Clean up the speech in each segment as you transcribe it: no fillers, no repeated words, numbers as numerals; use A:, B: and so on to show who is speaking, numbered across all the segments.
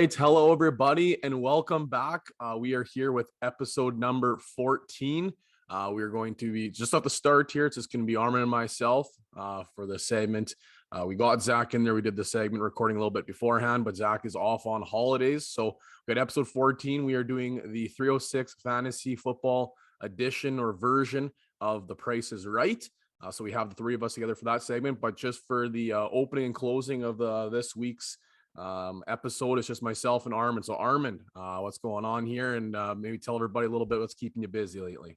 A: right. Hello, everybody, and welcome back. We are here with episode number 14. We are going to be just at the start here. It's just going to be Armand and myself for the segment. We got Zach in there. We did the segment recording a little bit beforehand, but Zach is off on holidays. So we got episode 14. We are doing the 306 fantasy football edition or version of The Price is Right. So we have the three of us together for that segment, but just for the opening and closing of this week's episode, it's just myself and Armand. So Armand, what's going on here, and maybe tell everybody a little bit what's keeping you busy lately.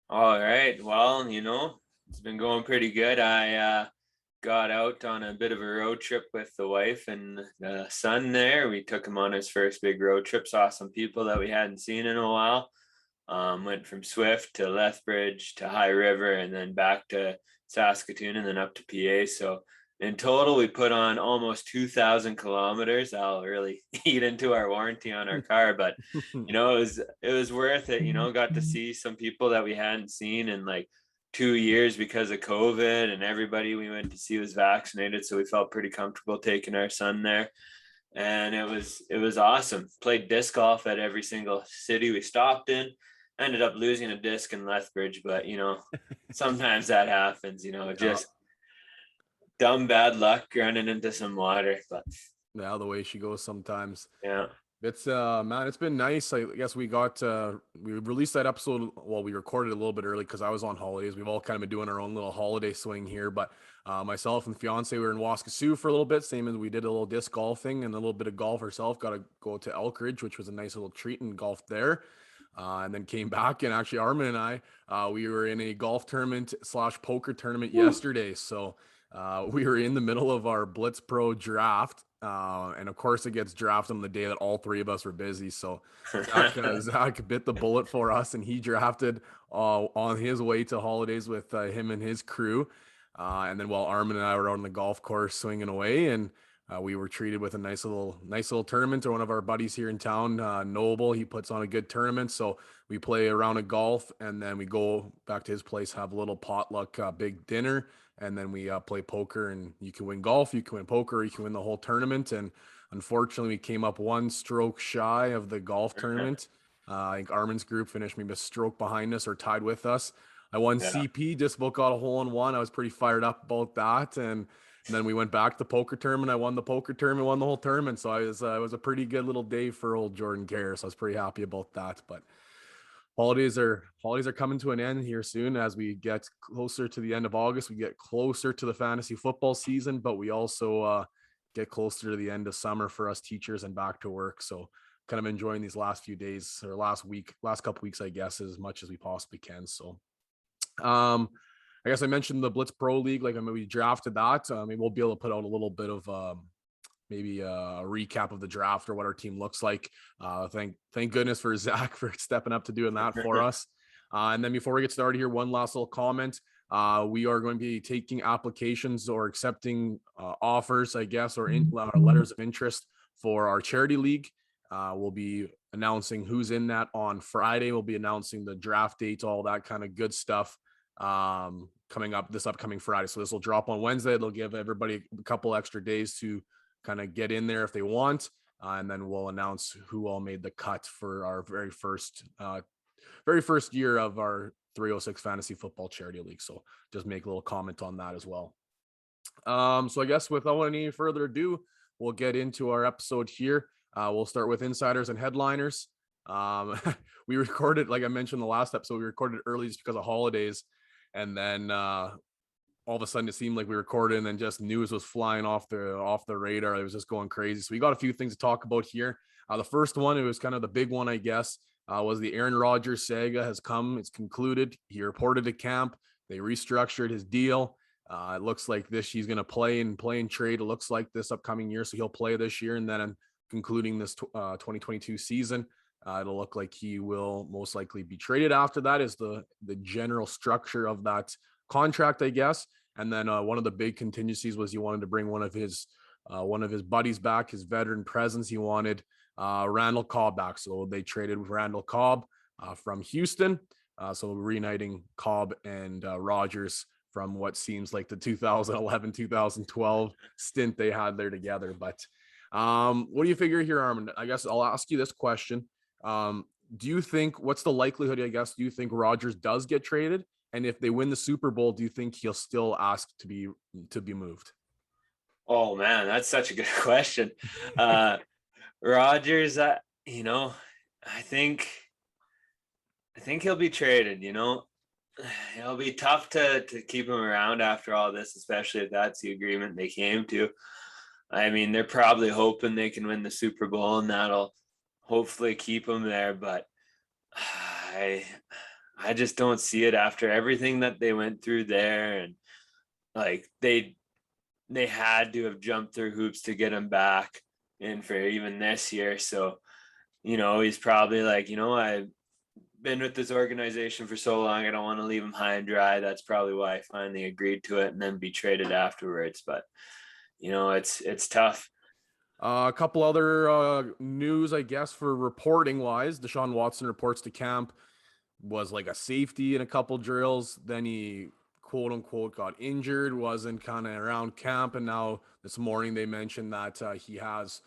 B: All right, well, it's been going pretty good. I got out on a bit of a road trip with the wife and the son there. We took him on his first big road trip, saw some people that we hadn't seen in a while. Went from Swift to Lethbridge to High River and then back to Saskatoon and then up to PA. So in total, we put on almost 2,000 kilometers. That'll really eat into our warranty on our car, but it was worth it. Got to see some people that we hadn't seen in like 2 years because of COVID, and everybody we went to see was vaccinated, so we felt pretty comfortable taking our son there. And it was awesome. Played disc golf at every single city we stopped in. Ended up losing a disc in Lethbridge, but sometimes that happens. Just dumb bad luck running into some water. But
A: yeah, the way she goes sometimes.
B: Yeah,
A: it's man, it's been nice. I guess we released that episode. Well, we recorded a little bit early because I was on holidays. We've all kind of been doing our own little holiday swing here, but myself and fiance, we were in Waskesiu for a little bit, same as we did a little disc golfing and a little bit of golf ourselves. Got to go to Elkridge, which was a nice little treat, and golfed there. And then came back, and actually Armand and I, we were in a golf tournament / poker tournament yesterday. So we were in the middle of our Blitz Pro draft. And of course it gets drafted on the day that all three of us were busy. So Zach bit the bullet for us, and he drafted on his way to holidays with him and his crew. And then while Armand and I were on the golf course swinging away, and we were treated with a nice little tournament. Or one of our buddies here in town, Noble, he puts on a good tournament. So we play a round of golf, and then we go back to his place, have a little potluck big dinner, and then we play poker. And you can win golf, you can win poker, you can win the whole tournament. And unfortunately, we came up one stroke shy of the golf tournament. I think Armand's group finished maybe a stroke behind us or tied with us. I won CP, just about got a hole-in-one. I was pretty fired up about that. And then we went back to the poker tournament. I won the poker tournament, won the whole tournament. So it was a pretty good little day for old Jordan Kerr. So I was pretty happy about that. But holidays are coming to an end here soon. As we get closer to the end of August, we get closer to the fantasy football season, but we also get closer to the end of summer for us teachers and back to work. So kind of enjoying these last few days, or last couple weeks, I guess, as much as we possibly can. So I guess I mentioned the Blitz Pro League. We drafted that. Maybe we'll be able to put out a little bit of maybe a recap of the draft or what our team looks like. Thank goodness for Zach for stepping up to doing that for us. And then before we get started here, one last little comment. We are going to be taking applications or accepting offers, I guess, or letters of interest for our charity league. We'll be announcing who's in that on Friday. We'll be announcing the draft dates, all that kind of good stuff coming up this upcoming Friday. So this will drop on Wednesday. It'll give everybody a couple extra days to kind of get in there if they want. And then we'll announce who all made the cut for our very first year of our 306 Fantasy Football Charity League. So just make a little comment on that as well. So I guess without any further ado, we'll get into our episode here. We'll start with insiders and headliners. We recorded, like I mentioned in the last episode, we recorded early just because of holidays. And then all of a sudden it seemed like we recorded, and then just news was flying off the radar. It was just going crazy. So we got a few things to talk about here. The first one, it was kind of the big one, I guess, was the Aaron Rodgers saga has come. It's concluded. He reported to camp. They restructured his deal. It looks like he's going to play and trade. It looks like this upcoming year. So he'll play this year. And then concluding this 2022 season, it'll look like he will most likely be traded after that, is the general structure of that contract, I guess. And then one of the big contingencies was he wanted to bring one of his buddies back, his veteran presence. He wanted Randall Cobb back. So they traded with Randall Cobb from Houston. So reuniting Cobb and Rodgers from what seems like the 2011-2012 stint they had there together. But What do you figure here, Armand? I guess I'll ask you this question. Do you think what's the likelihood, I guess, do you think Rodgers does get traded? And if they win the Super Bowl, do you think he'll still ask to be moved?
B: Oh man, that's such a good question. Rodgers, you know, I think I think he'll be traded, It'll be tough to keep him around after all this, especially if that's the agreement they came to. I mean, they're probably hoping they can win the Super Bowl and that'll hopefully keep him there, but I I just don't see it after everything that they went through there, and like they had to have jumped through hoops to get him back in for even this year. So, he's probably like, I've been with this organization for so long, I don't want to leave him high and dry. That's probably why I finally agreed to it and then be traded afterwards. But it's tough.
A: A couple other news, I guess, for reporting wise. Deshaun Watson reports to camp, was like a safety in a couple drills. Then he quote unquote got injured, wasn't kind of around camp. And now this morning they mentioned that he has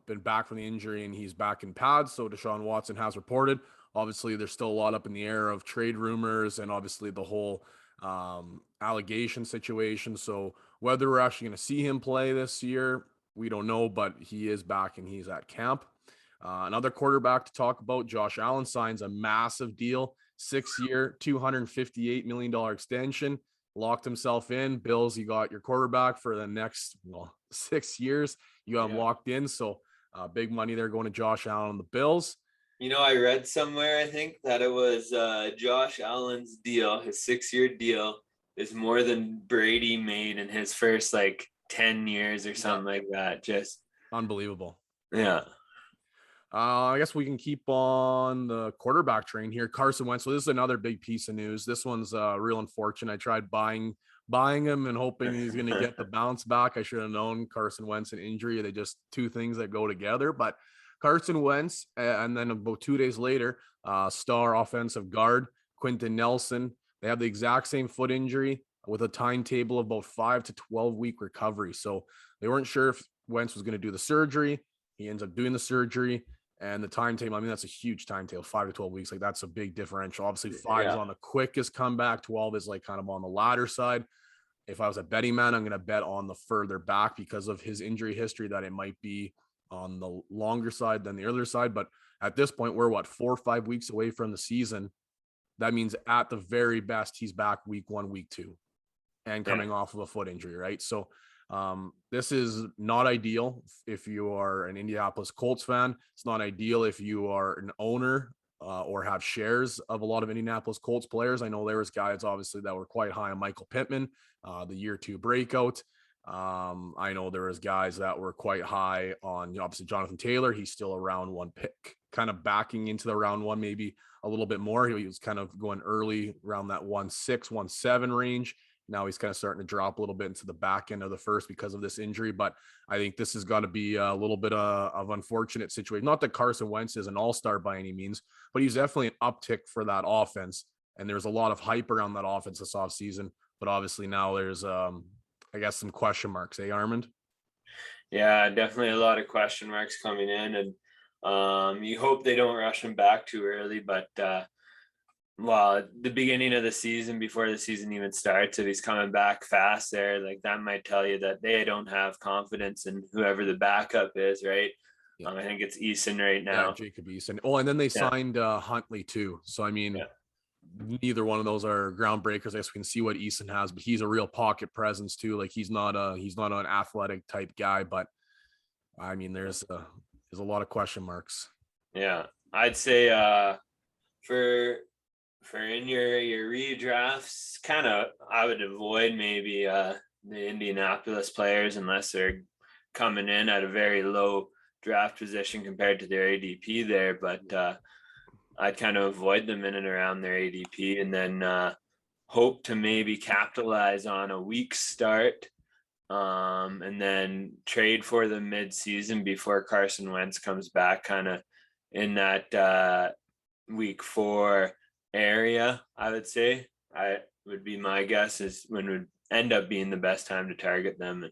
A: been back from the injury and he's back in pads. So Deshaun Watson has reported. Obviously, there's still a lot up in the air of trade rumors and obviously the whole allegation situation. So whether we're actually going to see him play this year, we don't know, but he is back and he's at camp. Another quarterback to talk about, Josh Allen signs a massive deal, 6-year, $258 million extension, locked himself in. Bills, you got your quarterback for the next 6 years. You got him locked in. So big money there going to Josh Allen and the Bills.
B: I read somewhere, I think, that it was Josh Allen's deal, his 6-year deal, is more than Brady made in his first 10 years or something like that. Just
A: unbelievable.
B: Yeah.
A: I guess we can keep on the quarterback train here. Carson Wentz. So this is another big piece of news. This one's real unfortunate. I tried buying him and hoping he's going to get the bounce back. I should have known Carson Wentz and injury. They just two things that go together. But Carson Wentz, and then about 2 days later, star offensive guard Quentin Nelson. They have the exact same foot injury with a timetable of about 5 to 12 week recovery. So they weren't sure if Wentz was going to do the surgery. He ends up doing the surgery. And the timetable, I mean, that's a huge timetable, 5 to 12 weeks. Like, that's a big differential. Obviously, 5 is on the quickest comeback. 12 is kind of on the latter side. If I was a betting man, I'm going to bet on the further back because of his injury history that it might be on the longer side than the earlier side. But at this point, we're 4 or 5 weeks away from the season. That means at the very best, he's back week 1, week 2, and coming off of a foot injury, right? So this is not ideal if you are an Indianapolis Colts fan. It's not ideal if you are an owner or have shares of a lot of Indianapolis Colts players. I know there was guys obviously that were quite high on Michael Pittman, the year 2 breakout. I know there was guys that were quite high on obviously Jonathan Taylor. He's still a round 1 pick, kind of backing into the round 1, maybe a little bit more. He was kind of going early around that 1.6, 1.7 range. Now he's kind of starting to drop a little bit into the back end of the first because of this injury. But I think this has got to be a little bit of unfortunate situation. Not that Carson Wentz is an all-star by any means, but he's definitely an uptick for that offense. And there's a lot of hype around that offense this offseason. But obviously now there's, I guess, some question marks, Armand?
B: Yeah, definitely a lot of question marks coming in. And you hope they don't rush him back too early. But at the beginning of the season, before the season even starts, if he's coming back fast there, that might tell you that they don't have confidence in whoever the backup is, right? Yeah. I think it's Eason right now.
A: Yeah, Jacob Eason. Oh, and then they signed Huntley too. So, I mean, neither one of those are groundbreakers. I guess we can see what Eason has, but he's a real pocket presence too. He's not an athletic type guy, but I mean, there's a lot of question marks.
B: Yeah, I'd say for in your redrafts, kind of, I would avoid maybe the Indianapolis players unless they're coming in at a very low draft position compared to their ADP there. But I'd kind of avoid them in and around their ADP, and then hope to maybe capitalize on a weak start, and then trade for them mid-season before Carson Wentz comes back, kind of in that week 4 area. I would say would be my guess is when would end up being the best time to target them,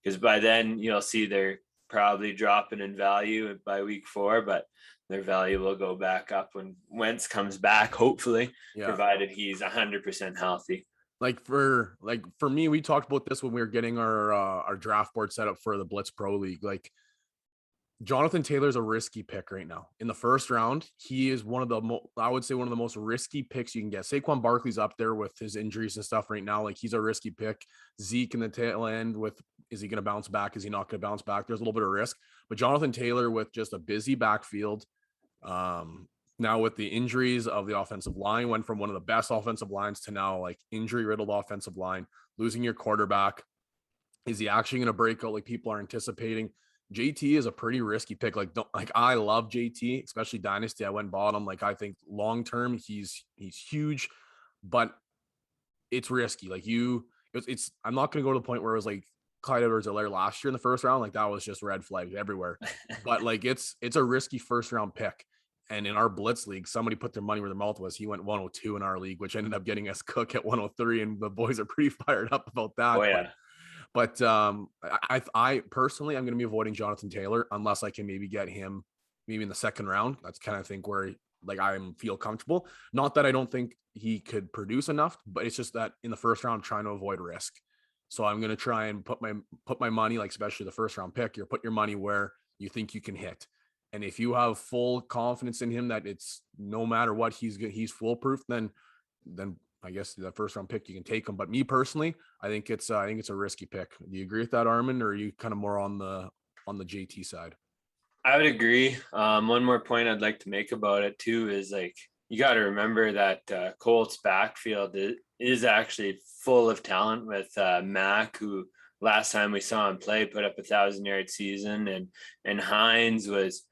B: because by then you'll see their probably dropping in value by week 4, but their value will go back up when Wentz comes back, hopefully, provided he's 100% healthy.
A: Like for me, we talked about this when we were getting our draft board set up for the Blitz Pro League. Like, Jonathan Taylor's a risky pick right now. In the first round, he is one of the I would say one of the most risky picks you can get. Saquon Barkley's up there with his injuries and stuff right now. Like, he's a risky pick. Zeke in the tail end with, is he going to bounce back? Is he not going to bounce back? There's a little bit of risk. But Jonathan Taylor with just a busy backfield, now with the injuries of the offensive line, went from one of the best offensive lines to now like injury-riddled offensive line, losing your quarterback. Is he actually going to break out like people are anticipating? JT is a pretty risky pick. I love JT, especially Dynasty. I went and bought him. Like, I think long term he's huge, but it's risky. Like, it's I'm not going to go to the point where it was like Clyde Edwards-Helaire last year in the first round. Like, that was just red flags everywhere. But like, it's a risky first round pick. And in our Blitz league, somebody put their money where their mouth was. He went 102 in our league, which ended up getting us Cook at 103, and the boys are pretty fired up about that.
B: Oh yeah.
A: But I personally, I'm going to be avoiding Jonathan Taylor unless I can maybe get him maybe in the second round. That's kind of think where like I feel comfortable. Not that I don't think he could produce enough, but it's just that in the first round, I'm trying to avoid risk. So I'm going to try and put my money, like especially the first round pick, you're put your money where you think you can hit. And if you have full confidence in him that it's no matter what, he's foolproof, then I guess the first round pick, you can take him. But me personally, I think it's a risky pick. Do you agree with that, Armand, or are you kind of more on the JT side?
B: I would agree. One more point I'd like to make about it too is like, you got to remember that Colts backfield is actually full of talent with Mack, who last time we saw him play put up 1,000-yard season, and Hines was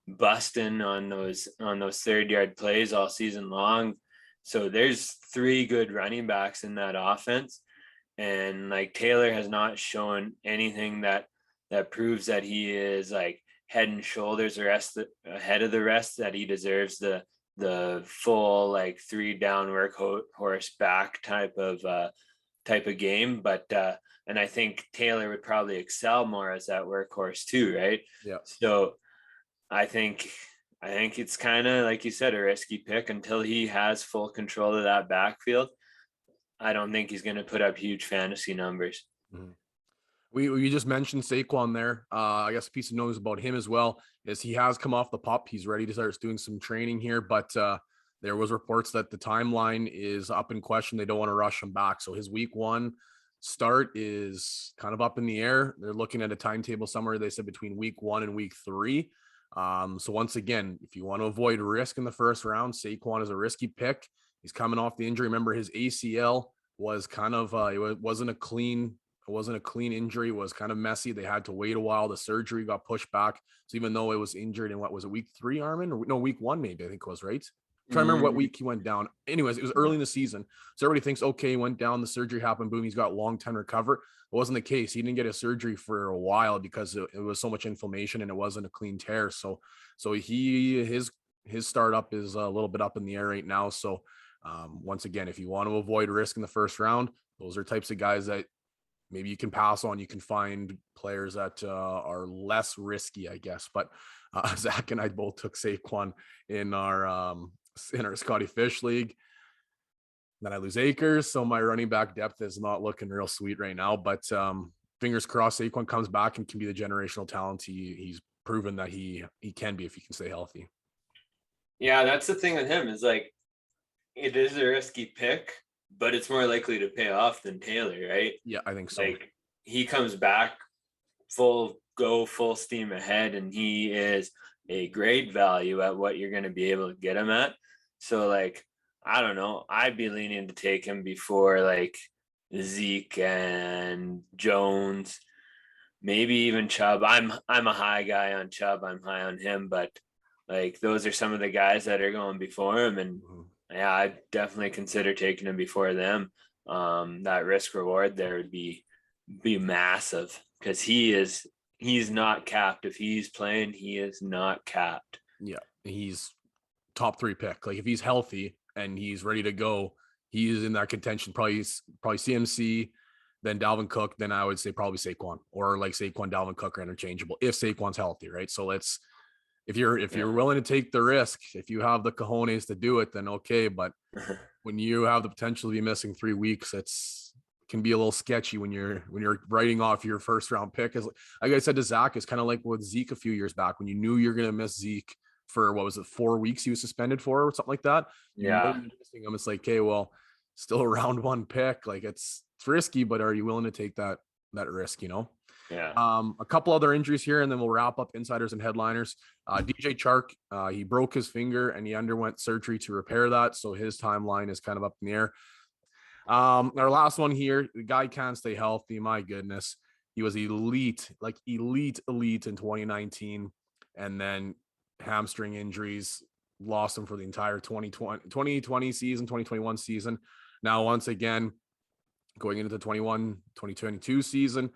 B: busting on those 30-yard plays all season long. So there's 3 good running backs in that offense. And like, Taylor has not shown anything that proves that he is like head and shoulders ahead of the rest, that he deserves the full like 3 down workhorse back type of game. But and I think Taylor would probably excel more as that workhorse too, right?
A: Yeah.
B: So I think it's kind of like you said, a risky pick until he has full control of that backfield. I don't think he's going to put up huge fantasy numbers.
A: Mm-hmm. We just mentioned Saquon there. I guess a piece of news about him as well is he has come off the pup. He's ready to start doing some training here, but there was reports that the timeline is up in question. They don't want to rush him back. So his week 1 start is kind of up in the air. They're looking at a timetable somewhere, they said, between week 1 and week 3. So once again, if you want to avoid risk in the first round, Saquon is a risky pick. He's coming off the injury. Remember, his ACL was kind of it wasn't a clean injury. It was kind of messy. They had to wait a while. The surgery got pushed back. So even though it was injured in, what was it, week 3, Armin? Or no, week 1 maybe, I think it was, right? I'm trying to remember what week he went down. Anyways, it was early in the season. So everybody thinks, okay, he went down, the surgery happened, boom, he's got long time to recover. It wasn't the case. He didn't get a surgery for a while because it was so much inflammation and it wasn't a clean tear. So his startup is a little bit up in the air right now. So once again, if you want to avoid risk in the first round, those are types of guys that maybe you can pass on. You can find players that are less risky, I guess. But Zach and I both took Saquon in our Scotty Fish league. Then I lose Akers, so my running back depth is not looking real sweet right now. But fingers crossed, Saquon comes back and can be the generational talent he's proven that he can be if he can stay healthy.
B: Yeah, that's the thing with him, is like, it is a risky pick, but it's more likely to pay off than Taylor, right?
A: Yeah, I think so.
B: Like, he comes back full steam ahead, and he is a great value at what you're going to be able to get him at. So like, I don't know, I'd be leaning to take him before like Zeke and Jones, maybe even Chubb. I'm a high guy on Chubb. I'm high on him, but like, those are some of the guys that are going before him. And yeah, I'd definitely consider taking him before them. That risk reward there would be massive, because he's not capped. If he's playing, he is not capped.
A: Yeah, he's top 3 pick. Like, if he's healthy and he's ready to go, he is in that contention. Probably CMC, then Dalvin Cook, then I would say probably Saquon, or like Saquon, Dalvin Cook are interchangeable if Saquon's healthy, right? So if you're willing to take the risk, if you have the cojones to do it, then okay. But when you have the potential to be missing 3 weeks, can be a little sketchy when you're writing off your first round pick. As like I said to Zach, it's kind of like with Zeke a few years back when you knew you're going to miss Zeke for, what was it, 4 weeks he was suspended for or something like that. You know you're missing him. It's like, okay, well, still a round 1 pick. Like it's risky, but are you willing to take that risk?
B: Yeah.
A: A couple other injuries here, and then we'll wrap up insiders and headliners. DJ Chark, he broke his finger and he underwent surgery to repair that, so his timeline is kind of up in the air. Our last one here, the guy can't stay healthy. My goodness, he was elite in 2019, and then hamstring injuries lost him for the entire 2020 season, 2021 season. Now, once again, going into the 2022 season,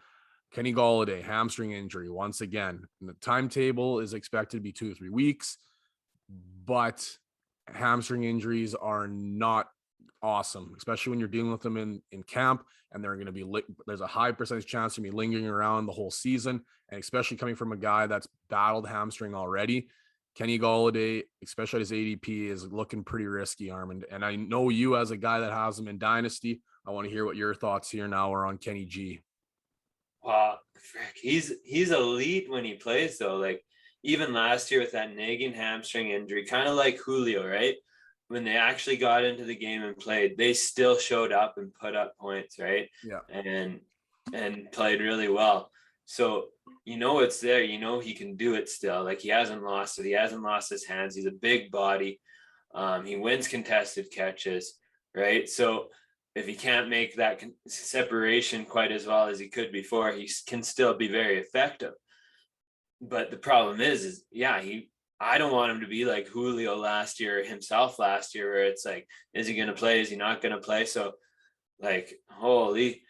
A: Kenny Golladay, hamstring injury once again. And the timetable is expected to be 2 to 3 weeks, but hamstring injuries are not awesome, especially when you're dealing with them in camp, and they're going to be there's a high percentage chance to be lingering around the whole season, and especially coming from a guy that's battled hamstring already. Kenny Golladay, especially at his ADP, is looking pretty risky, Armand. And I know you, as a guy that has him in Dynasty, I want to hear what your thoughts here now are on Kenny G.
B: He's elite when he plays, though. Like even last year with that nagging hamstring injury, kind of like Julio, right? When they actually got into the game and played, they still showed up and put up points, right?
A: Yeah.
B: And played really well. So it's there. He can do it still. Like he hasn't lost it. He hasn't lost his hands. He's a big body. He wins contested catches, right? So if he can't make that separation quite as well as he could before, he can still be very effective. But the problem is I don't want him to be like Julio last year, where it's like, is he going to play? Is he not going to play? So like, holy,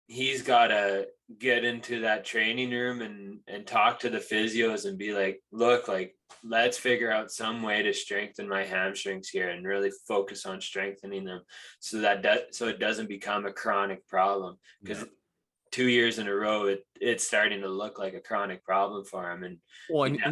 B: he's got to get into that training room and talk to the physios and be like, look, like, let's figure out some way to strengthen my hamstrings here and really focus on strengthening them so it doesn't become a chronic problem. Because 2 years in a row, it's starting to look like a chronic problem for him. And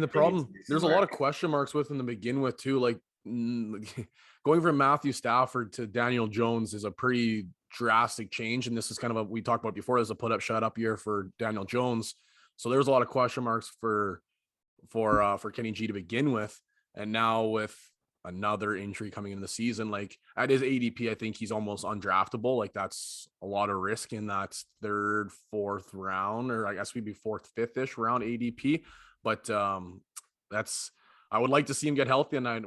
A: the problem, there's a lot of question marks with him to begin with too. Like going from Matthew Stafford to Daniel Jones is a pretty drastic change, and this is kind of we talked about before, as a put up shut up year for Daniel Jones. So there's a lot of question marks for Kenny G to begin with, and now with another injury coming in the season, like at his ADP, I think he's almost undraftable. Like that's a lot of risk in that 3rd, 4th round, or I guess we'd be 4th, 5th-ish round ADP. But I would like to see him get healthy, and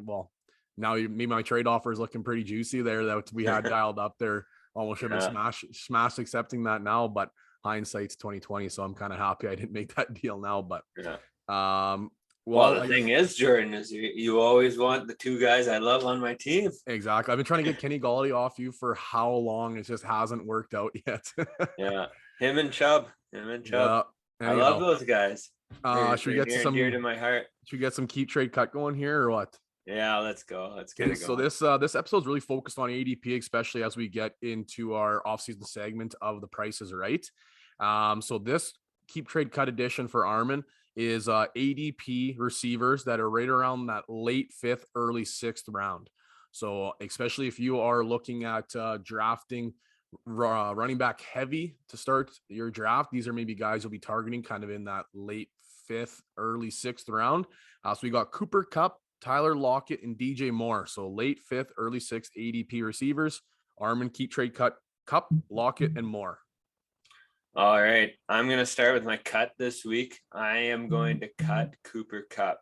A: now maybe my trade offer is looking pretty juicy there that we had dialed up there. Almost should have been smash accepting that now, but hindsight's 2020, so I'm kind of happy I didn't make that deal now. But
B: the thing is, Jordan, is you always want the 2 guys I love on my team.
A: Exactly. I've been trying to get Kenny Golladay off you for how long? It just hasn't worked out yet.
B: Yeah, him and Chubb. Yeah, I love those guys.
A: Should we get some
B: dear to my heart?
A: Should we get some keep trade cut going here or what?
B: Yeah, let's go. Let's get it going.
A: So this episode is really focused on ADP, especially as we get into our offseason segment of the Price is Right. So this keep trade cut edition for Armin is ADP receivers that are right around that late 5th, early 6th round. So especially if you are looking at drafting running back heavy to start your draft, these are maybe guys you'll be targeting kind of in that late 5th, early 6th round. So we got Cooper Kupp, Tyler Lockett, and DJ Moore. So late 5th, early 6th ADP receivers. Armin, keep trade cut Kupp, Lockett, and Moore.
B: All right. I'm going to start with my cut this week. I am going to cut Cooper Kupp.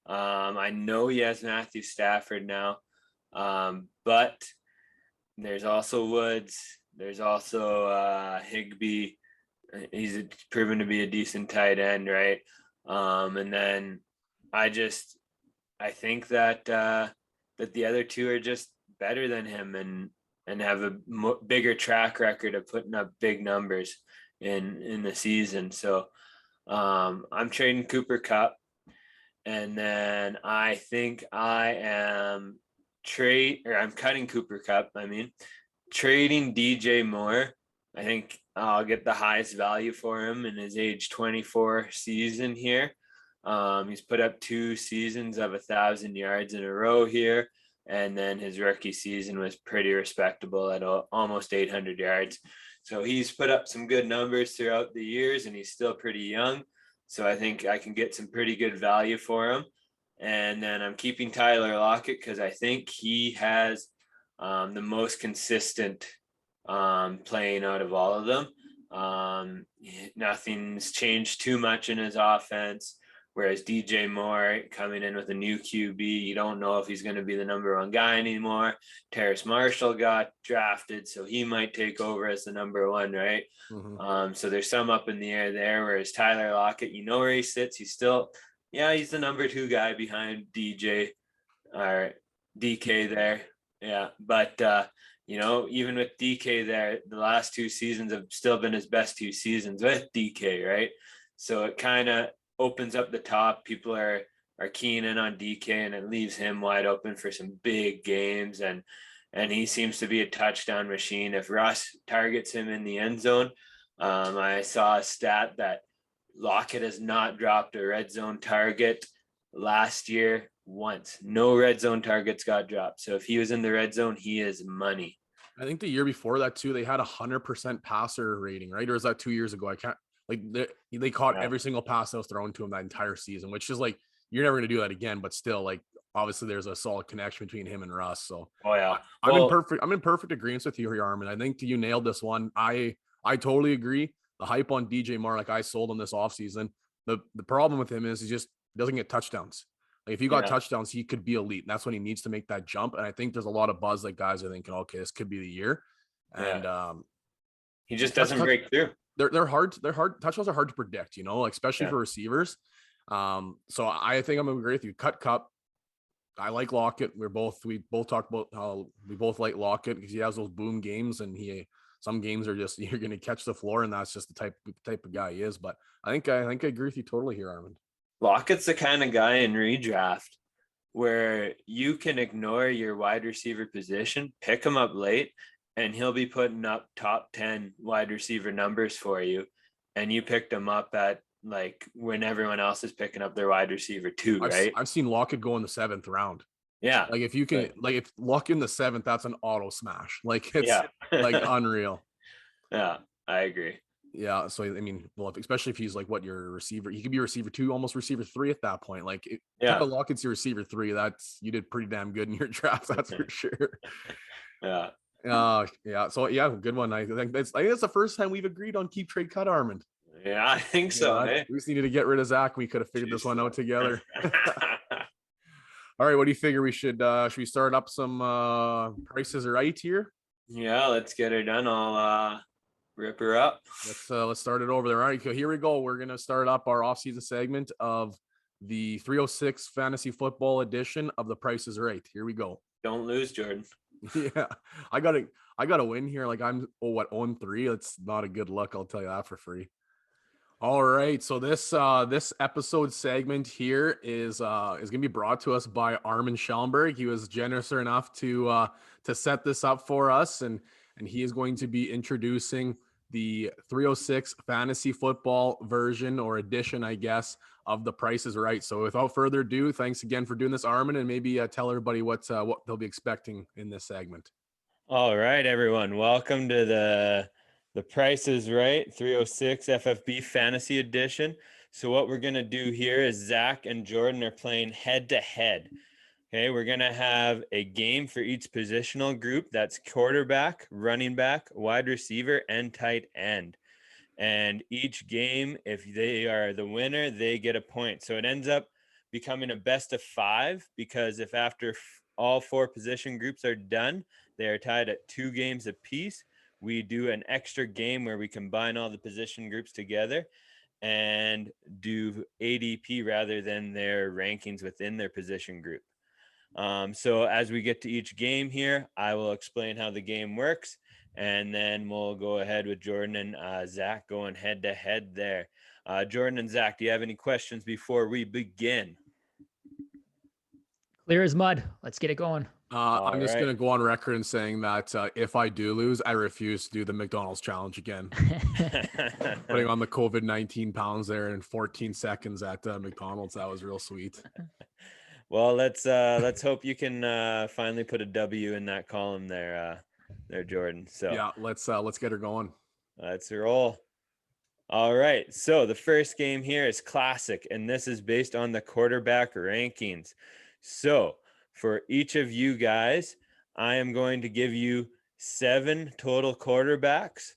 B: I know he has Matthew Stafford now, but there's also Woods. There's also Higbee. He's proven to be a decent tight end, right? And then I think that the other 2 are just better than him and have a bigger track record of putting up big numbers in the season. So I'm trading Cooper Kupp, and then I think I'm cutting Cooper Kupp. Trading DJ Moore I think I'll get the highest value for him in his age 24 season here. He's put up 2 seasons of 1,000 yards in a row here. And then his rookie season was pretty respectable at almost 800 yards. So he's put up some good numbers throughout the years, and he's still pretty young. So I think I can get some pretty good value for him. And then I'm keeping Tyler Lockett because I think he has the most consistent playing out of all of them. Nothing's changed too much in his offense. Whereas DJ Moore coming in with a new QB, you don't know if he's going to be the number 1 guy anymore. Terrace Marshall got drafted, so he might take over as the number 1, right?
A: Mm-hmm.
B: So there's some up in the air there. Whereas Tyler Lockett, you know where he sits. He's still, he's the number 2 guy behind DJ or DK there. Yeah, but even with DK there, the last 2 seasons have still been his best 2 seasons with DK, right? So it kind of opens up the top. People are keying in on DK, and it leaves him wide open for some big games. And he seems to be a touchdown machine. If Russ targets him in the end zone, I saw a stat that Lockett has not dropped a red zone target last year once. No red zone targets got dropped. So if he was in the red zone, he is money.
A: I think the year before that too, they had 100% passer rating, right? Or was that 2 years ago? I can't. Like they caught every single pass that was thrown to him that entire season, which is like, you're never going to do that again, but still, like, obviously there's a solid connection between him and Russ. So I'm in perfect agreement with you here, Armin. I think you nailed this one. I totally agree. The hype on DJ Moore, like I sold him this offseason. The problem with him is he just doesn't get touchdowns. Like if you got touchdowns, he could be elite. And that's when he needs to make that jump. And I think there's a lot of buzz that guys are thinking, okay, this could be the year. And
B: he just doesn't break through.
A: They're hard. Touchdowns are hard to predict, like especially for receivers. So I think I'm gonna agree with you. Kupp. I like Lockett. We both talked about how we both like Lockett because he has those boom games, and some games are just you're gonna catch the floor, and that's just the type of guy he is. But I think I agree with you totally here, Armand.
B: Lockett's the kind of guy in redraft where you can ignore your wide receiver position, pick him up late, and he'll be putting up top 10 wide receiver numbers for you. And you picked him up at like when everyone else is picking up their wide receiver too, right?
A: I've seen Lockett go in the 7th round.
B: Yeah.
A: Like if you can, like if Lockett in the 7th, that's an auto smash. Like it's like unreal.
B: Yeah, I agree.
A: Yeah. So, I mean, well, especially if he's like your receiver, he could be receiver 2, almost receiver 3 at that point. Like Lockett's your receiver 3. You did pretty damn good in your draft. That's for sure.
B: Yeah.
A: So good one. I think that's the first time we've agreed on keep trade cut, Armand.
B: Yeah, I think so.
A: We just needed to get rid of Zach. We could have figured this one out together. All right, what do you figure we should we start up some prices right here?
B: Yeah, let's get her done. I'll rip her up.
A: Let's start it over there. All right, so here we go. We're gonna start up our off-season segment of the 306 fantasy football edition of the Price is Right. Here we go.
B: Don't lose, Jordan.
A: Yeah, I gotta win here. Like I'm 0-3. It's not a good look. I'll tell you that for free. All right, so this episode segment here is gonna be brought to us by Armin Schellenberg. He was generous enough to set this up for us, and he is going to be introducing the 306 fantasy football version or edition, I guess, of the Price is Right. So without further ado, thanks again for doing this, Armin, and maybe tell everybody what they'll be expecting in this segment.
B: All right, everyone, welcome to the Price is Right 306 FFB Fantasy Edition. So what we're going to do here is Zach and Jordan are playing head to head. Okay, we're going to have a game for each positional group. That's quarterback, running back, wide receiver, and tight end. And each game, if they are the winner, they get a point. So it ends up becoming a best of 5 because if after all 4 position groups are done, they are tied at 2 games apiece. We do an extra game where we combine all the position groups together and do ADP rather than their rankings within their position group. So as we get to each game here, I will explain how the game works, and then we'll go ahead with Jordan and Zach going head to head there. Jordan and Zach, do you have any questions before we begin?
C: Clear as mud. Let's get it going.
B: All
A: I'm just
B: right.
A: gonna go on record and saying that if I do lose, I refuse to do the McDonald's challenge again. Putting on the COVID-19 pounds there in 14 seconds at McDonald's, that was real sweet.
B: Well, let's hope you can finally put a W in that column there, Jordan. So
A: Yeah, let's get her going.
B: let's roll. All right. So the first game here is classic, and this is based on the quarterback rankings. So for each of you guys, I am going to give you 7 total quarterbacks,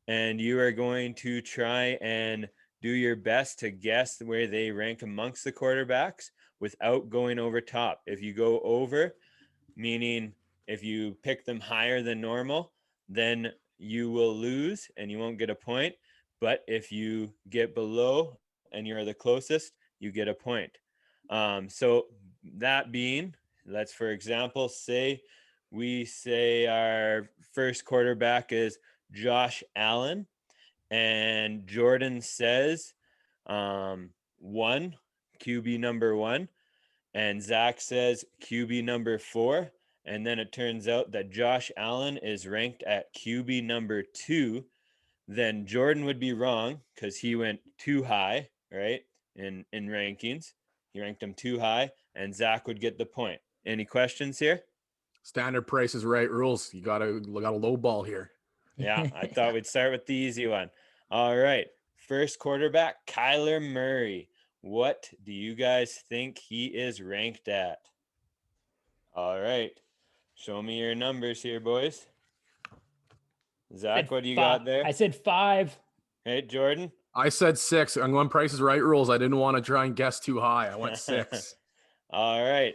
B: and you are going to try and do your best to guess where they rank amongst the quarterbacks without going over top. If you go over, meaning if you pick them higher than normal, then you will lose and you won't get a point. But if you get below and you're the closest, you get a point. So that being, let's, for example, say we say our first quarterback is Josh Allen, and Jordan says 1, QB number 1, and Zach says QB number 4. And then it turns out that Josh Allen is ranked at QB number 2. Then Jordan would be wrong because he went too high, right? In rankings, he ranked him too high, and Zach would get the point. Any questions here?
A: Standard Price is Right rules. You got a low ball here.
B: Yeah, I thought we'd start with the easy one. All right. First quarterback, Kyler Murray. What do you guys think he is ranked at? All right. Show me your numbers here, boys. Zach, what do you got there?
C: I said 5.
B: Hey, Jordan?
A: I said 6. I'm going Price is Right rules. I didn't want to try and guess too high. I went 6.
B: All right.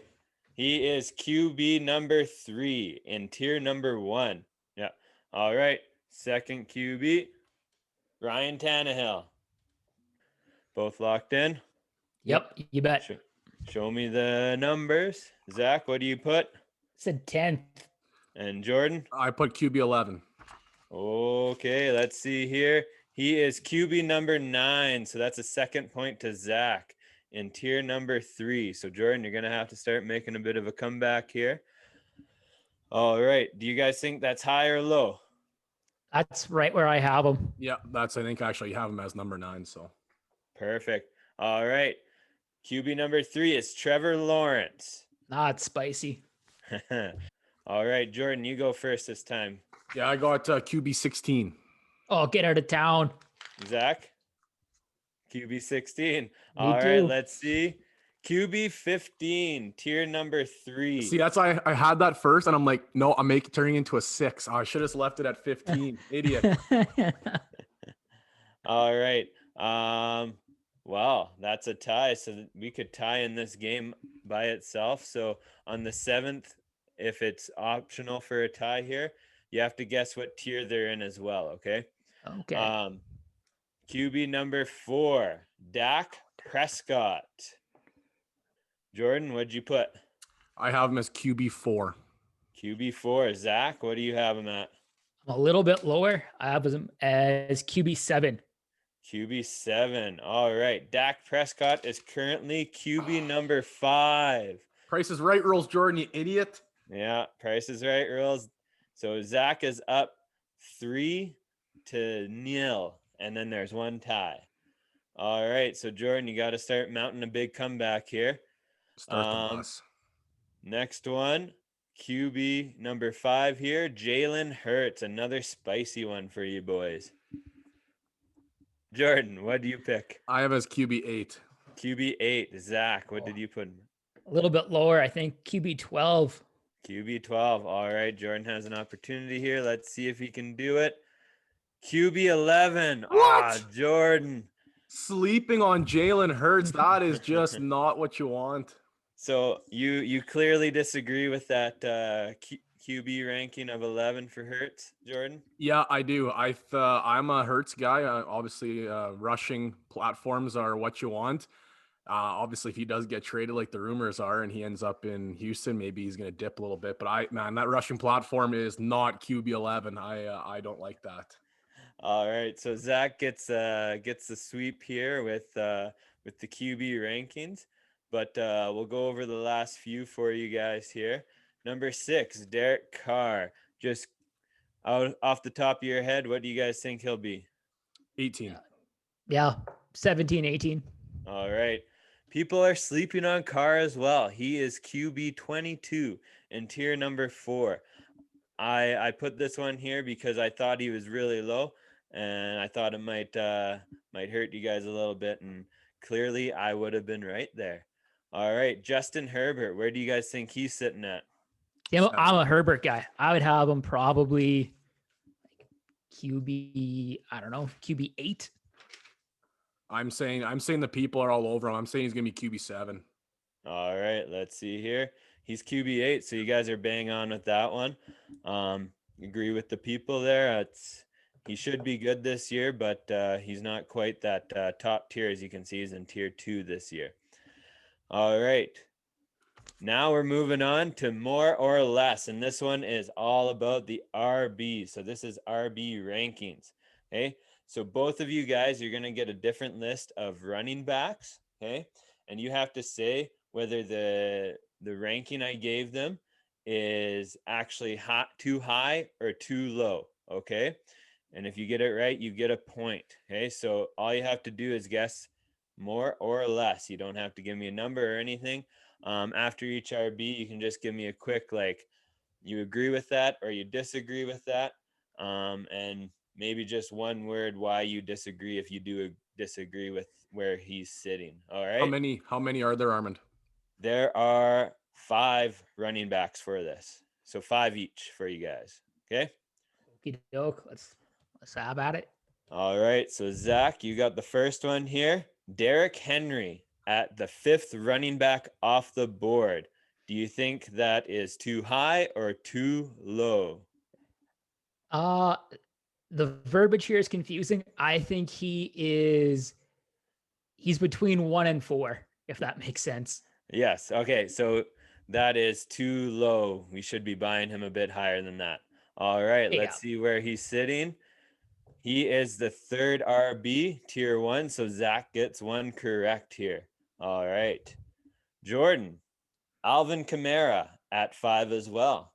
B: He is QB number 3 in tier number 1. Yeah. All right. Second QB, Ryan Tannehill. Both locked in?
C: Yep, you bet.
B: Show me the numbers. Zach, what do you put?
C: Said 10th.
B: And Jordan?
A: I put QB 11.
B: Okay, let's see here. He is QB number 9, so that's a second point to Zach in tier number 3. So Jordan, you're gonna have to start making a bit of a comeback here. All right. Do you guys think that's high or low?
C: That's right where I have him.
A: Yeah, I think actually you have him as number 9. So
B: Perfect. All right. QB number 3 is Trevor Lawrence.
C: It's spicy.
B: All right, Jordan, you go first this time.
A: yeah, I got QB 16.
C: Oh, get out of town.
B: Zach? QB 16.
C: Me
B: All right,
C: too.
B: let's see. QB 15, tier number 3.
A: See, that's I had that first, and I'm like, no, I'm turning into a 6. Oh, I should have left it at 15. Idiot.
B: All right. Wow, that's a tie. So we could tie in this game by itself. So on the 7th, if it's optional for a tie here, you have to guess what tier they're in as well. Okay.
C: Okay.
B: QB number 4, Dak Prescott. Jordan, what'd you put?
A: I have him as QB 4.
B: QB 4. Zach, what do you have him at?
C: I'm a little bit lower. I have him as QB 7.
B: QB 7. All right. Dak Prescott is currently QB number 5.
A: Price is Right rules, Jordan, you idiot.
B: Yeah, Price is Right rules. So Zach is up 3-0, and then there's one tie. All right. So Jordan, you got to start mounting a big comeback here.
A: Start the bus.
B: Next one, QB number 5 here, Jalen Hurts. Another spicy one for you boys. Jordan, what do you pick?
A: I have as QB 8.
B: QB 8. Zach, what did you put?
C: A little bit lower. I think QB 12.
B: QB 12. All right, Jordan has an opportunity here. Let's see if he can do it. QB 11.
A: What?
B: Jordan.
A: Sleeping on Jalen Hurts, that is just not what you want.
B: So you clearly disagree with that QB ranking of 11 for Hurts, Jordan?
A: Yeah, I do. I'm a Hurts guy. Obviously, rushing platforms are what you want. Obviously, if he does get traded like the rumors are and he ends up in Houston, maybe he's going to dip a little bit. But that rushing platform is not QB 11. I don't like that.
B: All right, so Zach gets the sweep here with the QB rankings, but we'll go over the last few for you guys here. Number 6, Derek Carr. Just out off the top of your head, what do you guys think he'll be?
A: 18.
C: Yeah, 17, 18.
B: All right. People are sleeping on Carr as well. He is QB 22 in tier number 4. I put this one here because I thought he was really low, and I thought it might hurt you guys a little bit, and clearly I would have been right there. All right, Justin Herbert, where do you guys think he's sitting at?
C: Yeah, I'm
A: 7.
C: a Herbert guy. I would have him probably QB, I don't know, QB 8.
A: I'm saying the people are all over him. I'm saying he's gonna be QB 7.
B: All right, let's see here. He's QB 8, so you guys are bang on with that one. Agree with the people there. He should be good this year, but he's not quite that top tier. As you can see, he's in tier 2 this year. All right. Now we're moving on to more or less, and this one is all about the RB. So this is RB rankings. Okay, so both of you guys, you're going to get a different list of running backs. Okay, and you have to say whether the ranking I gave them is actually too high or too low. Okay, and if you get it right, you get a point. Okay, so all you have to do is guess more or less. You don't have to give me a number or anything. After each RB, you can just give me a quick, like, you agree with that or you disagree with that. And maybe just one word why you disagree if you do disagree with where he's sitting. All right.
A: How many are there, Armand?
B: There are 5 running backs for this. So 5 each for you guys. Okay.
C: Okey doke. Let's have at it.
B: All right. So Zach, you got the first one here. Derrick Henry at the 5th running back off the board. Do you think that is too high or too low?
C: The verbiage here is confusing. I think he's between 1 and 4, if that makes sense.
B: Yes. Okay. So that is too low. We should be buying him a bit higher than that. All right.
C: Yeah.
B: Let's see where he's sitting. He is the 3rd RB, tier 1. So Zach gets one correct here. All right. Jordan, Alvin Kamara at 5 as well.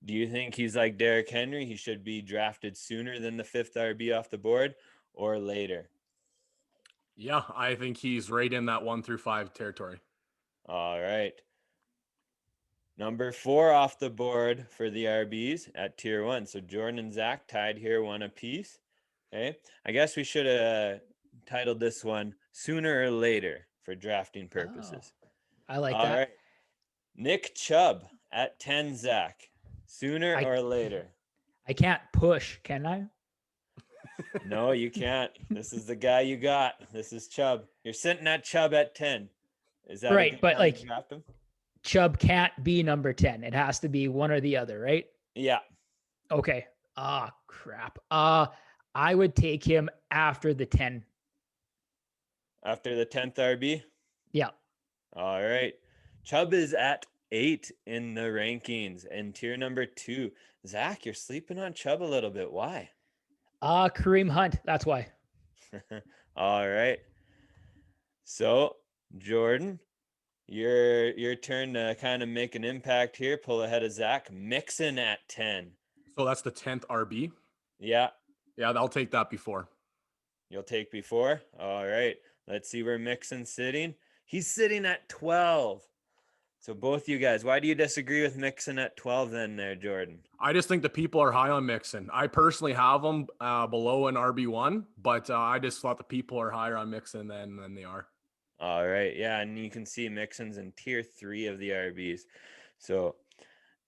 B: Do you think he's like Derrick Henry? He should be drafted sooner than the 5th RB off the board or later?
A: Yeah, I think he's right in that 1 through 5 territory.
B: All right. Number 4 off the board for the RBs at tier 1. So Jordan and Zach tied here, 1 apiece. Okay. I guess we should have titled this one Sooner or Later for drafting purposes.
C: Oh, I like
B: All
C: that.
B: right. Nick Chubb at 10, Zach. Sooner or later?
C: I can't push, can I?
B: No, you can't. This is the guy you got. This is Chubb. You're sitting at Chubb at 10. Is that
C: right? But like,
B: draft him?
C: Chubb can't be number 10. It has to be one or the other, right?
B: Yeah.
C: Okay. Crap. I would take him after the 10.
B: After the 10th RB?
C: Yeah.
B: All right. Chubb is at 8 in the rankings and tier number 2. Zach, you're sleeping on Chubb a little bit. Why?
C: Kareem Hunt. That's why.
B: All right. So, Jordan, your turn to kind of make an impact here. Pull ahead of Zach. Mixon at 10.
A: So that's the 10th RB?
B: Yeah.
A: Yeah, I'll take that before.
B: You'll take before? All right. Let's see where Mixon's sitting. He's sitting at 12. So both you guys, why do you disagree with Mixon at 12 then there, Jordan?
A: I just think the people are high on Mixon. I personally have him below an RB1, but I just thought the people are higher on Mixon than they are.
B: All right. Yeah, and you can see Mixon's in tier 3 of the RBs. So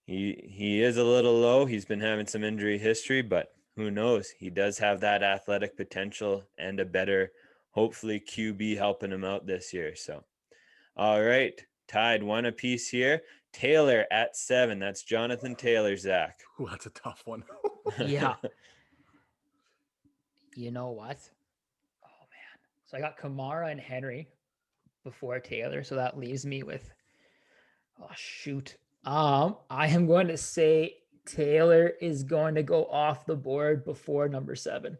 B: he is a little low. He's been having some injury history, but who knows? He does have that athletic potential and a better, hopefully, QB helping him out this year. So, all right. Tied 1 apiece here. Taylor at 7. That's Jonathan Taylor, Zach.
A: Ooh, that's a tough one.
C: Yeah. You know what? Oh, man. So I got Kamara and Henry before Taylor. So that leaves me with, oh, shoot. I am going to say Taylor is going to go off the board before number 7.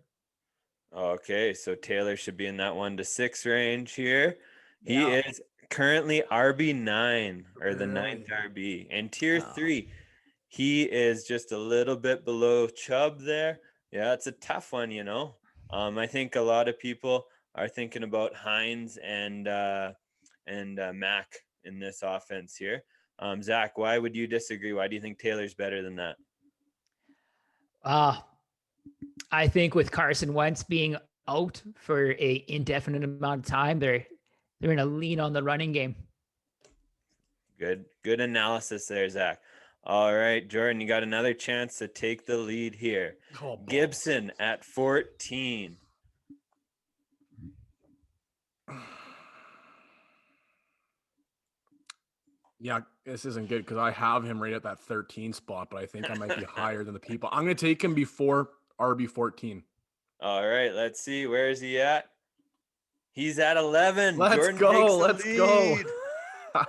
B: Okay, so Taylor should be in that 1 to 6 range here. He is currently RB9 or the 9th RB and tier 3. He is just a little bit below Chubb there. Yeah, it's a tough one, you know. I think a lot of people are thinking about Hines and Mac in this offense here. Zach, why would you disagree? Why do you think Taylor's better than that?
C: I think with Carson Wentz being out for a indefinite amount of time, they're going to lean on the running game.
B: Good analysis there, Zach. All right, Jordan, you got another chance to take the lead here.
A: Oh, balls.
B: Gibson at 14.
A: Yeah, this isn't good because I have him right at that 13 spot, but I think I might be higher than the people. I'm going to take him before RB14.
B: All right, let's see. Where is he at? He's at 11.
A: Let's
B: Jordan
A: go.
B: takes the
A: Let's
B: lead.
A: go.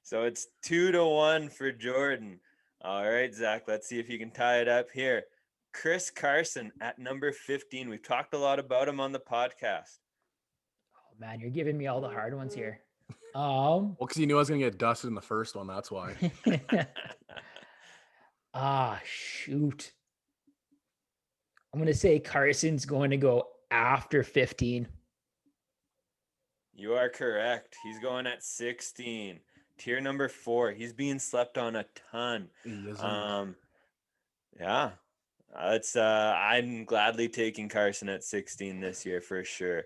B: So it's 2-1 for Jordan. All right, Zach, let's see if you can tie it up here. Chris Carson at number 15. We've talked a lot about him on the podcast.
C: Oh man, you're giving me all the hard ones here.
A: Well, because you knew I was going to get dusted in the first one. That's why.
C: Shoot. I'm going to say Carson's going to go after 15.
B: You are correct. He's going at 16. Tier number 4. He's being slept on a ton.
A: He isn't.
B: Yeah. I'm gladly taking Carson at 16 this year for sure.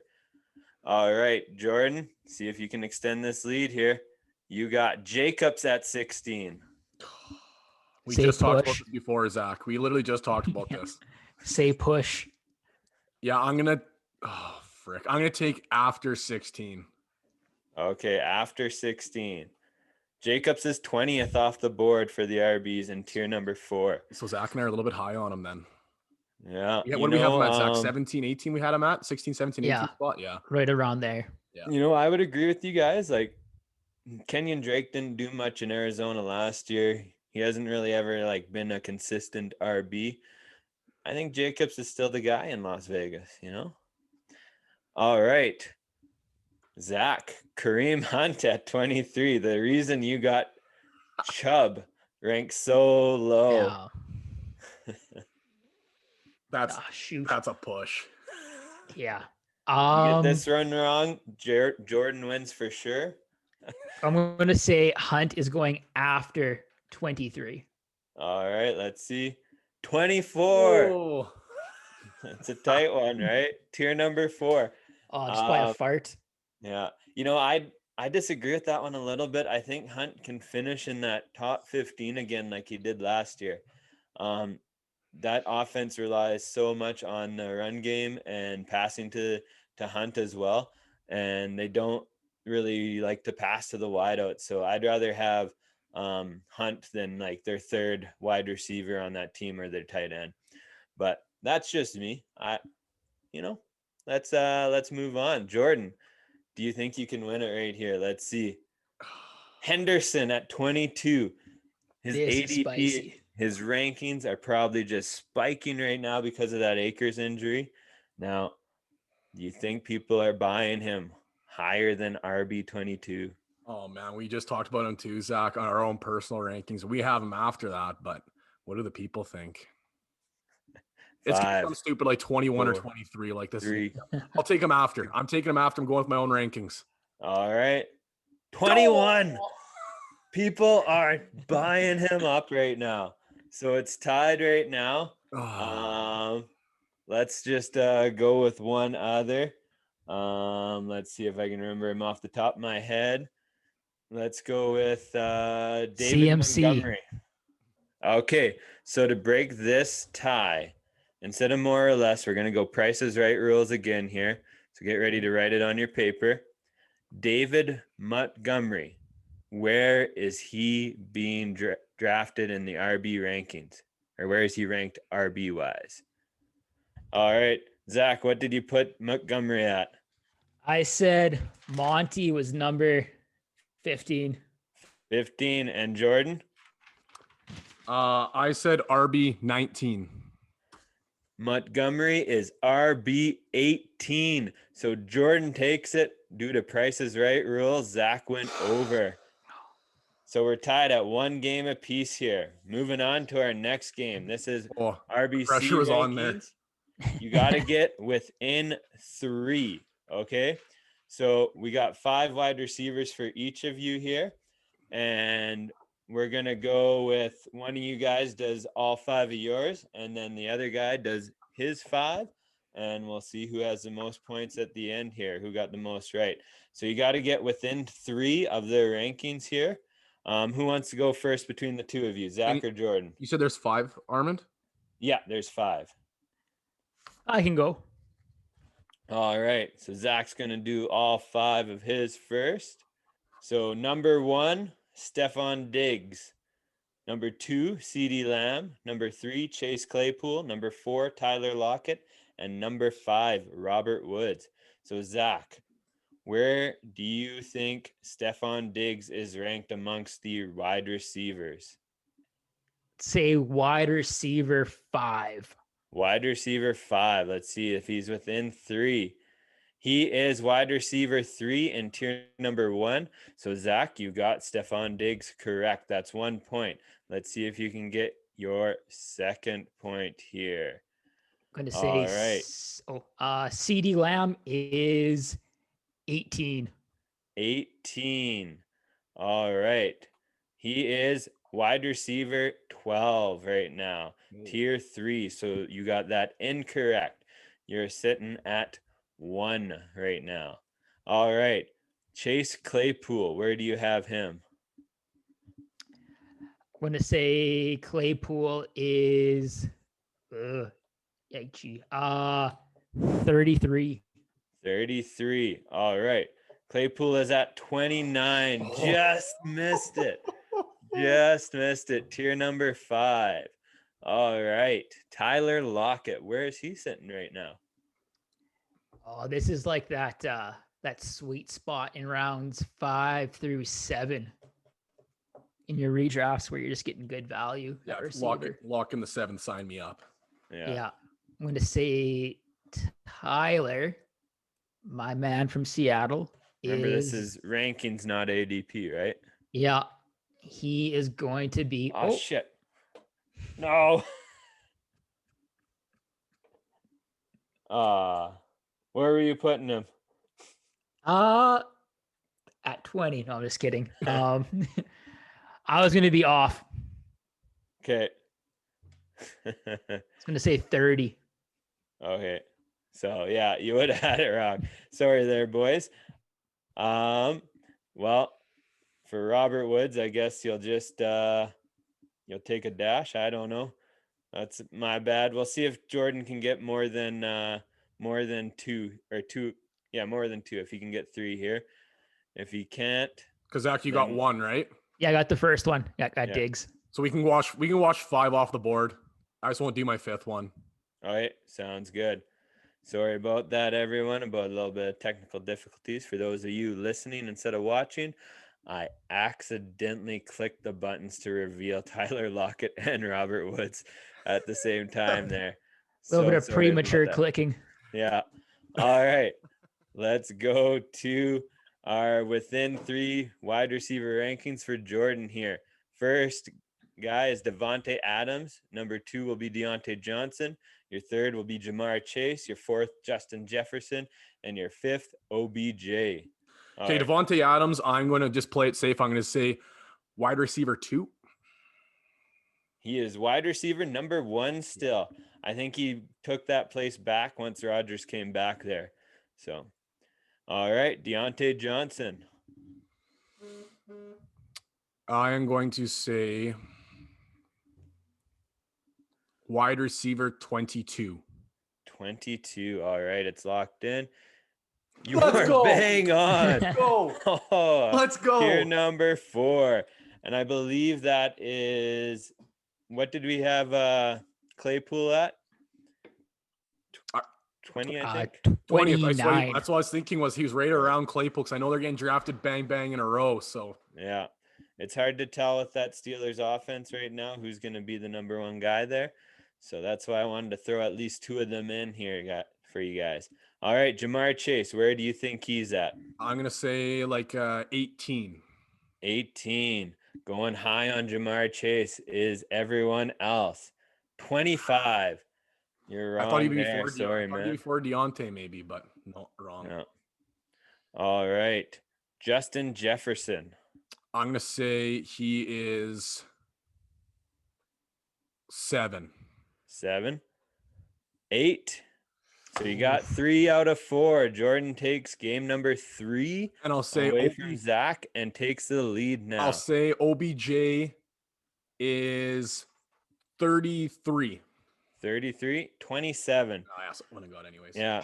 B: All right, Jordan, see if you can extend this lead here. You got Jacobs at 16.
A: We just talked about this before, Zach. We literally just talked about this.
C: Say push.
A: Yeah, I'm going to take after 16.
B: Okay, after 16. Jacobs is 20th off the board for the RBs in tier number 4.
A: So Zach and I are a little bit high on him then.
B: Yeah.
A: What do we have him at, Zach? 17, 18 we had him at? 16, 17, 18 spot? Yeah.
C: Right around there.
B: Yeah. I would agree with you guys. Like, Kenyon Drake didn't do much in Arizona last year. He hasn't really ever been a consistent RB. I think Jacobs is still the guy in Las Vegas, All right. Zach, Kareem Hunt at 23. The reason you got Chubb ranked so low.
C: Yeah.
A: That's a push.
C: Yeah.
B: You get this run wrong, Jordan wins for sure.
C: I'm going to say Hunt is going after 23.
B: All right, let's see. 24.
A: Oh.
B: It's a tight one, right? Tier number 4.
C: Oh, just by a fart.
B: Yeah. I disagree with that one a little bit. I think Hunt can finish in that top 15 again like he did last year. That offense relies so much on the run game and passing to Hunt as well. And they don't really like to pass to the wideout. So I'd rather have Hunt than their third wide receiver on that team or their tight end. But that's just me. Let's move on. Jordan, do you think you can win it right here? Let's see. Henderson at 22. His ADP, his rankings are probably just spiking right now because of that Akers injury. Now, do you think people are buying him higher than RB22?
A: Oh, man, we just talked about him too, Zach, on our own personal rankings. We have him after that, but what do the people think? It's going to become stupid 21 or 23 like this.
B: 3.
A: I'll take him after. I'm taking him after. I'm going with my own rankings.
B: All right. 21. People are buying him up right now. So it's tied right now. Let's just go with one other. Let's see if I can remember him off the top of my head. Let's go with David
C: CMC.
B: Montgomery. Okay, so to break this tie, instead of more or less, we're going to go Price is Right rules again here. So get ready to write it on your paper. David Montgomery, where is he being drafted in the RB rankings? Or where is he ranked RB-wise? All right, Zach, what did you put Montgomery at?
C: I said Monty was number 15.
B: 15. And Jordan?
A: I said RB 19.
B: Montgomery is RB 18. So Jordan takes it due to Price is Right rules. Zach went over. So we're tied at 1 game apiece here. Moving on to our next game. This is
A: Oh,
B: RBC
A: pressure was on there.
B: rankings. You got to get within 3. Okay. So we got 5 wide receivers for each of you here. And we're going to go with one of you guys does all 5 of yours. And then the other guy does his 5. And we'll see who has the most points at the end here, who got the most right. So you got to get within 3 of their rankings here. Who wants to go first between the 2 of you, Zach or Jordan?
A: You said there's 5, Armand?
B: Yeah, there's 5.
C: I can go.
B: All right. So Zach's going to do all 5 of his first. So number 1, Stephon Diggs. Number 2, CeeDee Lamb. Number 3, Chase Claypool. Number 4, Tyler Lockett. And number 5, Robert Woods. So Zach, where do you think Stephon Diggs is ranked amongst the wide receivers?
C: Say wide receiver 5.
B: Wide receiver 5. Let's see if he's within 3. He is wide receiver 3 in tier number 1. So Zach, you got Stephon Diggs correct. That's 1 point. Let's see if you can get your second point here.
C: I'm going to
B: All
C: say,
B: right.
C: CeeDee Lamb is 18.
B: 18. All right. He is wide receiver 12 right now. Tier 3. So you got that incorrect. You're sitting at 1 right now. All right. Chase Claypool, where do you have him?
C: I'm going to say Claypool is 33.
B: 33. All right. Claypool is at 29. Just missed it. Just missed it. Tier number 5. All right. Tyler Lockett. Where is he sitting right now?
C: Oh, this is like that sweet spot in rounds 5 through 7 in your redrafts where you're just getting good value.
A: Yeah, lock in the 7th. Sign me up.
C: Yeah. I'm going to say Tyler, my man from Seattle.
B: Remember, this is rankings, not ADP, right?
C: Yeah. He is going to be.
B: Oh, shit. No. Where were you putting him?
C: At 20. No, I'm just kidding. I was going to be off.
B: Okay.
C: I was going to say 30.
B: Okay. So, yeah, you would have had it wrong. Sorry there, boys. Well, for Robert Woods, I guess you'll just you'll take a dash. I don't know. That's my bad. We'll see if Jordan can get more than 2 or 2. Yeah, more than 2. If he can get 3 here. If he can't,
A: because Zach, you got 1, right?
C: Yeah, I got the first one. Yeah, I got Diggs.
A: So we can watch 5 off the board. I just won't do my 5th one.
B: All right, sounds good. Sorry about that, everyone, about a little bit of technical difficulties. For those of you listening instead of watching, I accidentally clicked the buttons to reveal Tyler Lockett and Robert Woods at the same time there.
C: A little bit of premature clicking.
B: Yeah. All right. Let's go to our within 3 wide receiver rankings for Jordan here. First guy is Devontae Adams. Number 2 will be Deontay Johnson. Your 3rd will be Jamar Chase. Your 4th, Justin Jefferson. And your 5th, OBJ.
A: Okay, Devontae Adams, I'm going to just play it safe. I'm going to say wide receiver 2.
B: He is wide receiver number 1 still. I think he took that place back once Rodgers came back there. So, all right, Deontay Johnson.
A: I am going to say wide receiver 22.
B: 22. All right, it's locked in. You
A: Let's
B: are
A: go.
B: bang on.
A: Let's go.
B: Oh,
A: Let's go.
B: Tier number 4. And I believe that is, what did we have Claypool at? 20, I think.
C: 29.
A: That's what I was thinking was he was right around Claypool because I know they're getting drafted bang in a row. So
B: yeah, it's hard to tell with that Steelers offense right now who's going to be the number 1 guy there. So that's why I wanted to throw at least 2 of them in here for you guys. All right, Jamar Chase, where do you think he's at?
A: I'm going to say like 18.
B: 18. Going high on Jamar Chase is everyone else. 25. You're
A: I thought he'd
B: wrong
A: be
B: there.
A: before
B: Sorry, man.
A: before Deontay maybe, but no, wrong.
B: No. All right. Justin Jefferson.
A: I'm gonna say he is 7.
B: 7. 8. So you got 3 out of 4. Jordan takes game number 3
A: And I'll say
B: away from Zach and takes the lead now.
A: I'll say OBJ is 33.
B: 33, 27.
A: I also want to go anyways.
B: Yeah.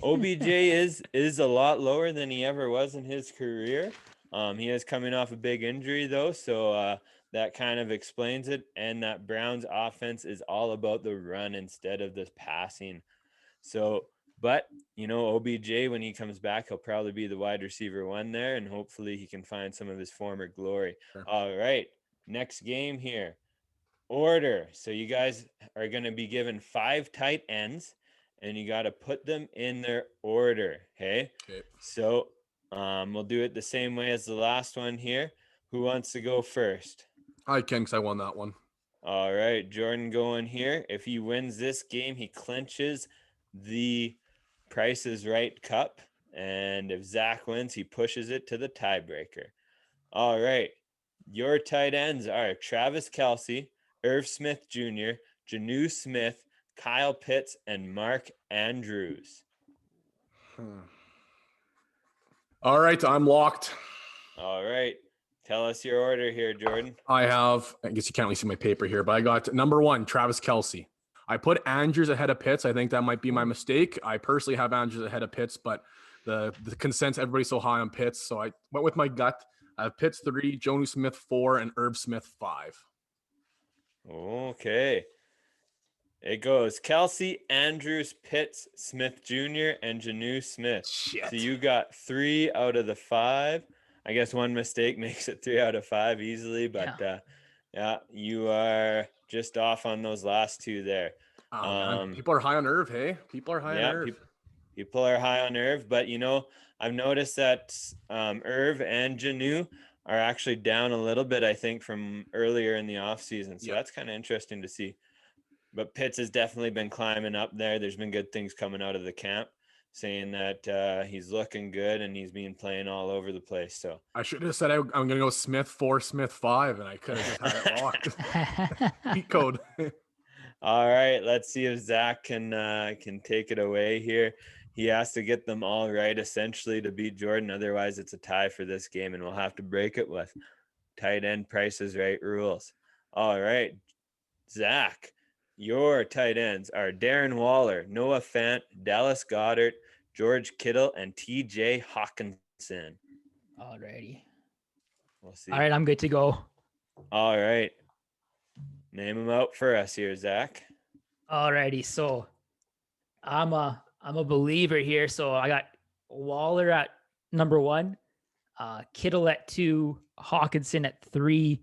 B: OBJ is a lot lower than he ever was in his career. He is coming off a big injury though, so that kind of explains it. And that Browns offense is all about the run instead of the passing. So, but OBJ, when he comes back, he'll probably be the wide receiver 1 there, and hopefully he can find some of his former glory.
A: Sure.
B: All right, next game here. Order. So you guys are going to be given 5 tight ends, and you got to put them in their order. Okay. So we'll do it the same way as the last one here. Who wants to go first?
A: I can, because I won that one.
B: All right, Jordan going here. If he wins this game, he clinches the Price is Right Cup. And if Zach wins, he pushes it to the tiebreaker. All right. Your tight ends are Travis Kelce, Irv Smith Jr., Janu Smith, Kyle Pitts, and Mark Andrews.
A: All right, I'm locked.
B: All right. Tell us your order here, Jordan.
A: I guess you can't really see my paper here, but I got number 1, Travis Kelce. I put Andrews ahead of Pitts. I think that might be my mistake. I personally have Andrews ahead of Pitts, but the consensus, everybody's so high on Pitts, so I went with my gut. I have Pitts 3, Jonu Smith 4, and Irv Smith 5.
B: Okay. It goes Kelce, Andrews, Pitts, Smith Jr., and Janu Smith.
A: Shit.
B: So you got 3 out of the 5. I guess one mistake makes it 3 out of 5 easily, but yeah, you are just off on those last 2 there.
A: People are high on Irv, hey? People are high on Irv.
B: People are high on Irv, but I've noticed that Irv and Janu are actually down a little bit, I think, from earlier in the offseason. So that's kind of interesting to see. But Pitts has definitely been climbing up there. There's been good things coming out of the camp saying that he's looking good and he's been playing all over the place. So
A: I should have said I'm going to go Smith 4, Smith 5, and I could have just had it locked. Cheat code.
B: All right, let's see if Zach can take it away here. He has to get them all right, essentially, to beat Jordan. Otherwise, it's a tie for this game, and we'll have to break it with tight end Price is Right rules. All right, Zach, your tight ends are Darren Waller, Noah Fant, Dallas Goedert, George Kittle, and T.J. Hawkinson.
C: All righty.
B: We'll see.
C: All right, I'm good to go.
B: All right. Name them out for us here, Zach.
C: All righty. So I'm a believer here. So I got Waller at number 1, Kittle at 2, Hawkinson at 3,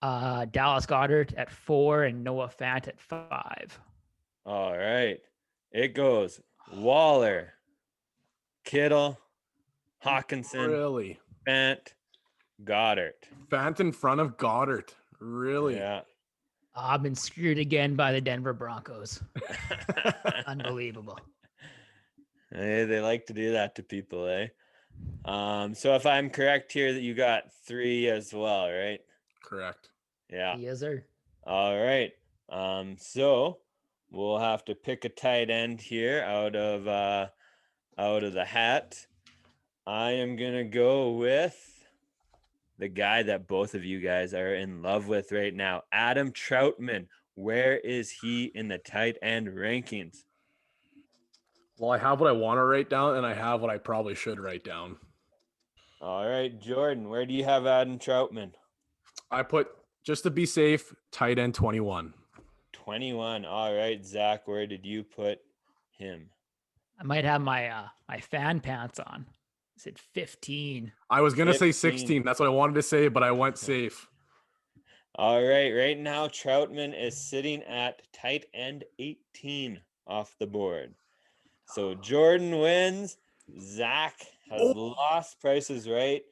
C: Dallas Goedert at 4, and Noah Fant at 5.
B: All right. It goes Waller, Kittle, Hawkinson,
A: Really?
B: Fant, Goedert.
A: Fant in front of Goddard. Really?
B: Yeah.
C: I've been screwed again by the Denver Broncos. Unbelievable.
B: Hey, they like to do that to people, eh? So if I'm correct here, that you got 3 as well, right?
A: Correct.
B: Yeah.
C: Yes, sir.
B: All right. So we'll have to pick a tight end here out of the hat. I am gonna go with the guy that both of you guys are in love with right now, Adam Troutman. Where is he in the tight end rankings?
A: Well, I have what I want to write down, and I have what I probably should write down.
B: All right, Jordan, where do you have Adam Troutman?
A: I put, just to be safe, tight end 21.
B: 21. All right, Zach, where did you put him?
C: I might have my my fan pants on. I said 15.
A: I was going to say
B: 15.
A: 16. That's what I wanted to say, but I went safe.
B: All right, right now Troutman is sitting at tight end 18 off the board. So Jordan wins. Zach has lost. Price is Right.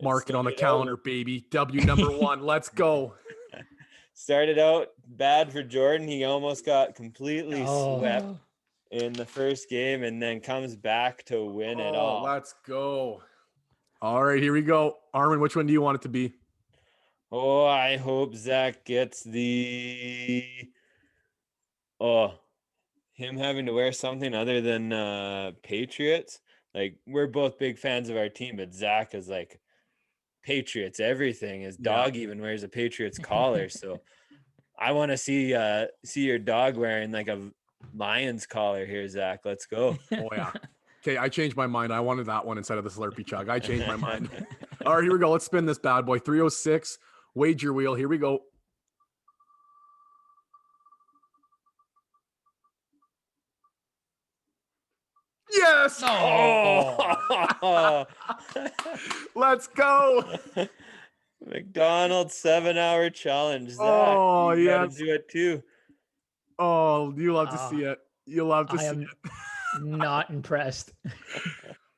A: Mark it on the calendar, baby. W number 1. Let's go.
B: Started out bad for Jordan. He almost got completely swept
C: Oh,
B: in the first game and then comes back to win it all.
A: Let's go. All right, here we go. Armand, which one do you want it to be?
B: Oh, I hope Zach gets him having to wear something other than Patriots. Like, we're both big fans of our team, but Zach is like Patriots everything. His dog even wears a Patriots collar. So I want to see your dog wearing like a Lions collar here, Zach. Let's go.
A: Oh yeah. Okay, I changed my mind. I wanted that one instead of the Slurpee chug. I changed my mind. All right, here we go. Let's spin this bad boy. 306 wager wheel. Here we go. Yes.
B: Oh.
A: Let's go.
B: McDonald's 7-hour challenge. Zach,
A: Oh,
B: you gotta
A: yes.
B: do it too.
A: Oh, you love to see it. You love to
C: I
A: see
C: am
A: it.
C: not impressed.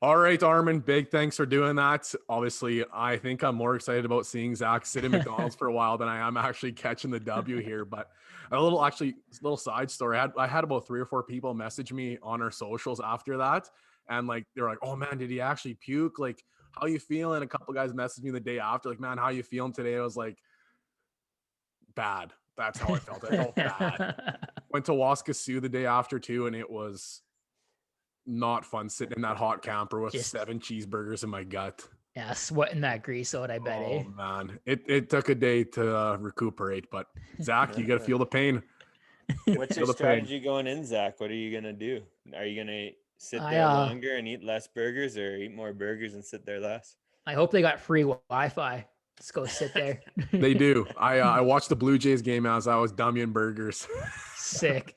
A: All right, Armand, big thanks for doing that. Obviously, I think I'm more excited about seeing Zach sit in McDonald's for a while than I am actually catching the W here. But a little side story. I had about 3 or 4 people message me on our socials after that. And like, they're like, oh man, did he actually puke? Like, how you feeling? A couple guys messaged me the day after, like, man, how you feeling today? I was like, bad. That's how I felt. I felt bad. Went to Waskesiu the day after too, and it was not fun sitting in that hot camper with 7 cheeseburgers in my gut.
C: Yeah, sweating that grease out, I bet.
A: Oh man, it took a day to recuperate, but Zach, you got to feel the pain.
B: What's your strategy going in, Zach? What are you gonna do? Are you gonna sit there longer and eat less burgers, or eat more burgers and sit there less?
C: I hope they got free Wi-Fi. Let's go sit there.
A: They do. I watched the Blue Jays game as I was dummying burgers.
C: Sick.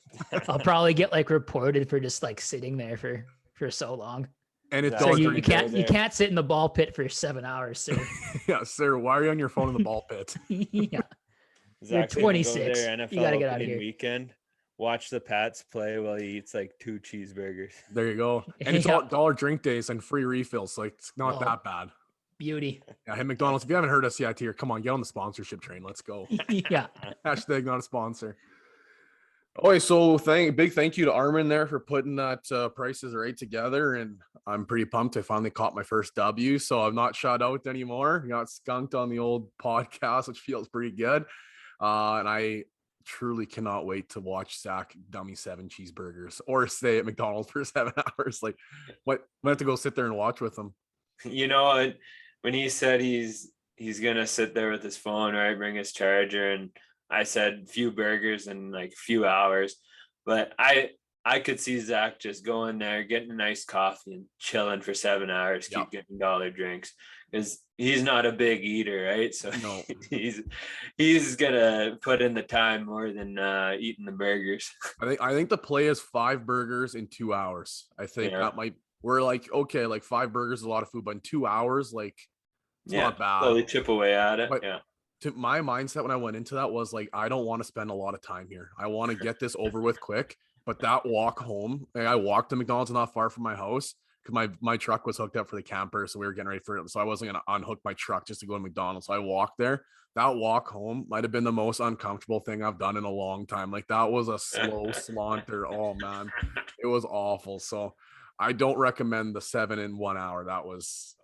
C: I'll probably get like reported for just like sitting there for so long.
A: And it's
C: so you can't sit in the ball pit for 7 hours, sir.
A: Yeah, sir. Why are you on your phone in the ball pit?
C: Yeah.
B: Zach,
C: you're 26.
B: NFL
C: you gotta get out of here.
B: Weekend. Watch the Pats play while he eats like 2 cheeseburgers.
A: There you go. And it's all dollar drink days and free refills. So it's not that bad.
C: Beauty.
A: Yeah, hey McDonald's, if you haven't heard us yet here, come on, get on the sponsorship train. Let's go.
C: Yeah.
A: Hashtag not a sponsor. Okay, so big thank you to Armand there for putting that prices right together, and I'm pretty pumped. I finally caught my first W, so I'm not shut out anymore. Got skunked on the old podcast, which feels pretty good. And I truly cannot wait to watch Zach dummy 7 cheeseburgers or stay at McDonald's for 7 hours. Like, what? I have to go sit there and watch with him.
B: You know, when he said he's gonna sit there with his phone, right, bring his charger, and I said few burgers in like a few hours, but I could see Zach just going there, getting a nice coffee and chilling for 7 hours, keep getting dollar drinks, because he's not a big eater, right? So no. he's gonna put in the time more than eating the burgers.
A: I think the play is 5 burgers in 2 hours. I think that might. We're like, okay, like 5 burgers is a lot of food, but in 2 hours, like, it's not bad.
B: Slowly chip away at it. But
A: to my mindset when I went into that was like, I don't want to spend a lot of time here. I want to get this over with quick. But that walk home, I walked to McDonald's not far from my house because my truck was hooked up for the camper. So we were getting ready for it. So I wasn't going to unhook my truck just to go to McDonald's. So I walked there. That walk home might have been the most uncomfortable thing I've done in a long time. Like, that was a slow saunter. Oh man, it was awful. So I don't recommend the 7 in 1 hour. That was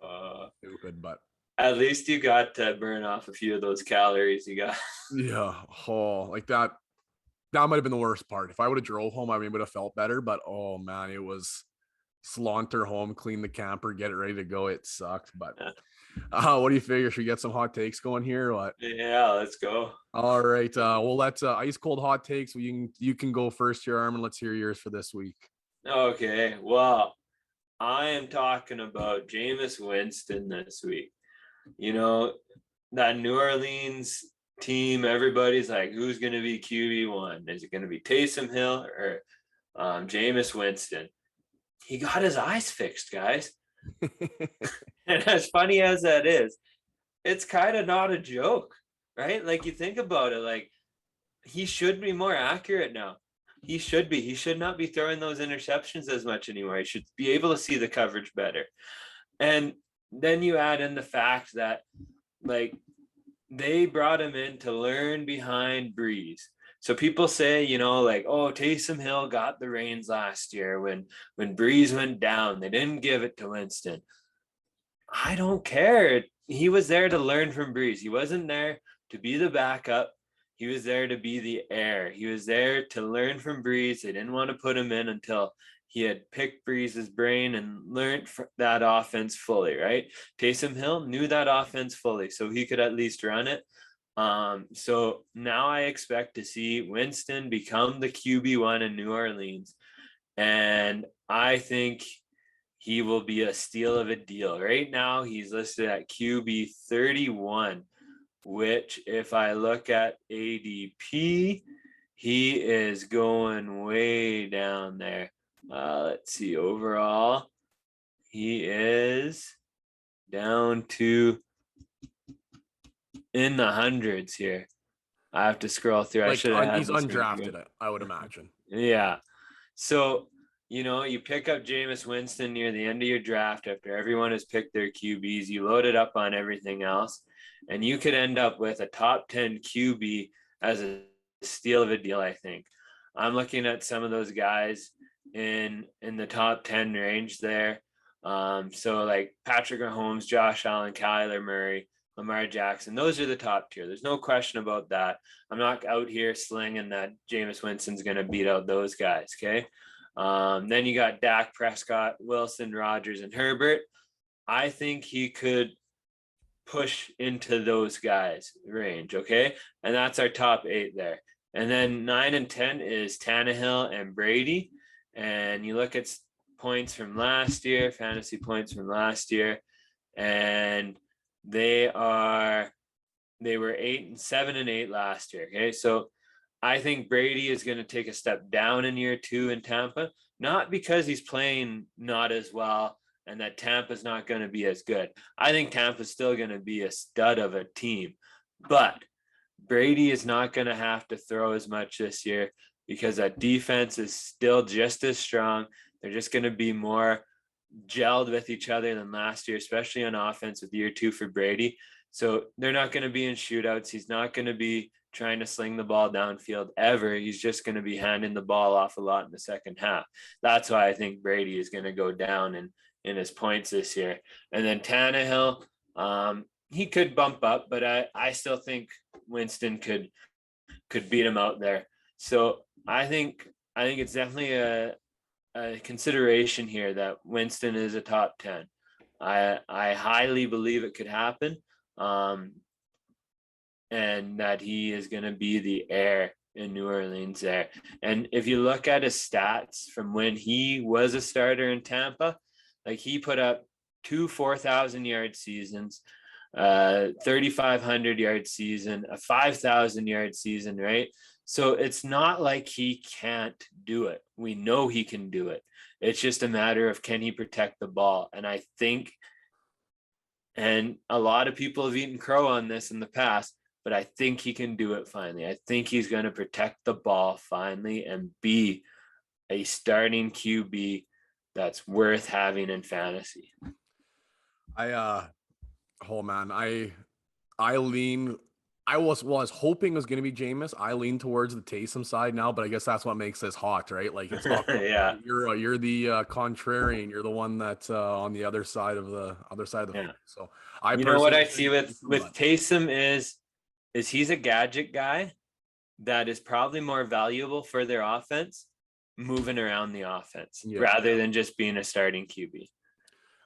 A: stupid, but
B: at least you got to burn off a few of those calories you got.
A: Yeah. Oh, like that might have been the worst part. If I would have drove home, I maybe would have felt better, but oh man, it was saunter home, clean the camper, get it ready to go. It sucked, but what do you figure? Should we get some hot takes going here or what?
B: Yeah, let's go.
A: All right. Well, let's ice cold hot takes. You can go first here, Armand. Let's hear yours for this week.
B: Okay, well, I am talking about Jameis Winston this week. You know, that New Orleans team, everybody's like, who's going to be QB1? Is it going to be Taysom Hill or Jameis Winston? He got his eyes fixed, guys. And as funny as that is, it's kind of not a joke, right? Like, you think about it, like, he should be more accurate now. He should be. He should not be throwing those interceptions as much anymore. He should be able to see the coverage better. And then you add in the fact that like they brought him in to learn behind Breeze. So people say, like, oh, Taysom Hill got the reins last year when Breeze went down. They didn't give it to Winston. I don't care. He was there to learn from Breeze. He wasn't there to be the backup. He was there to be the heir. He was there to learn from Breeze. They didn't want to put him in until he had picked Breeze's brain and learned that offense fully, right? Taysom Hill knew that offense fully, so he could at least run it. So now I expect to see Winston become the QB1 in New Orleans. And I think he will be a steal of a deal. Right now, he's listed at QB 31, which if I look at ADP, he is going way down there. Let's see, overall, he is down to in the hundreds here. I have to scroll through. I should have had
A: he's
B: this
A: undrafted, I would imagine.
B: Yeah. So, you pick up Jameis Winston near the end of your draft after everyone has picked their QBs. You load it up on everything else, and you could end up with a top 10 QB as a steal of a deal, I think. I'm looking at some of those guys in the top 10 range there. So like Patrick Mahomes, Josh Allen, Kyler Murray, Lamar Jackson, those are the top tier. There's no question about that. I'm not out here slinging that Jameis Winston's going to beat out those guys, okay? Then you got Dak Prescott, Wilson, Rodgers, and Herbert. I think he could push into those guys' range, okay? And that's our top 8 there. And then 9 and 10 is Tannehill and Brady. And you look at points from last year, fantasy points from last year, and they were 7 and 8 last year. Okay. So I think Brady is going to take a step down in year 2 in Tampa, not because he's playing not as well and that Tampa's not going to be as good. I think Tampa's still going to be a stud of a team, but Brady is not going to have to throw as much this year because that defense is still just as strong. They're just going to be more gelled with each other than last year, especially on offense with year 2 for Brady. So they're not going to be in shootouts. He's not going to be trying to sling the ball downfield ever. He's just going to be handing the ball off a lot in the second half. That's why I think Brady is going to go down in his points this year. And then Tannehill, he could bump up, but I still think Winston could beat him out there. So I think it's definitely a consideration here that Winston is a top 10. I highly believe it could happen. And that he is going to be the heir in New Orleans there. And if you look at his stats from when he was a starter in Tampa, like he put up 2 4,000 yard seasons, 3,500 yard season, a 5,000 yard season, right? So it's not like he can't do it. We know he can do it. It's just a matter of can he protect the ball. And I think, and a lot of people have eaten crow on this in the past, but I think he can do it finally. I think he's going to protect the ball finally and be a starting QB that's worth having in fantasy.
A: I was hoping it was going to be Jameis. I lean towards the Taysom side now, but I guess that's what makes this hot, right? Like it's not,
B: yeah.
A: You're the contrarian. You're the one that's on the other side of the
B: Yeah.
A: So
B: what I see with Taysom is he's a gadget guy that is probably more valuable for their offense, moving around the offense rather than just being a starting QB.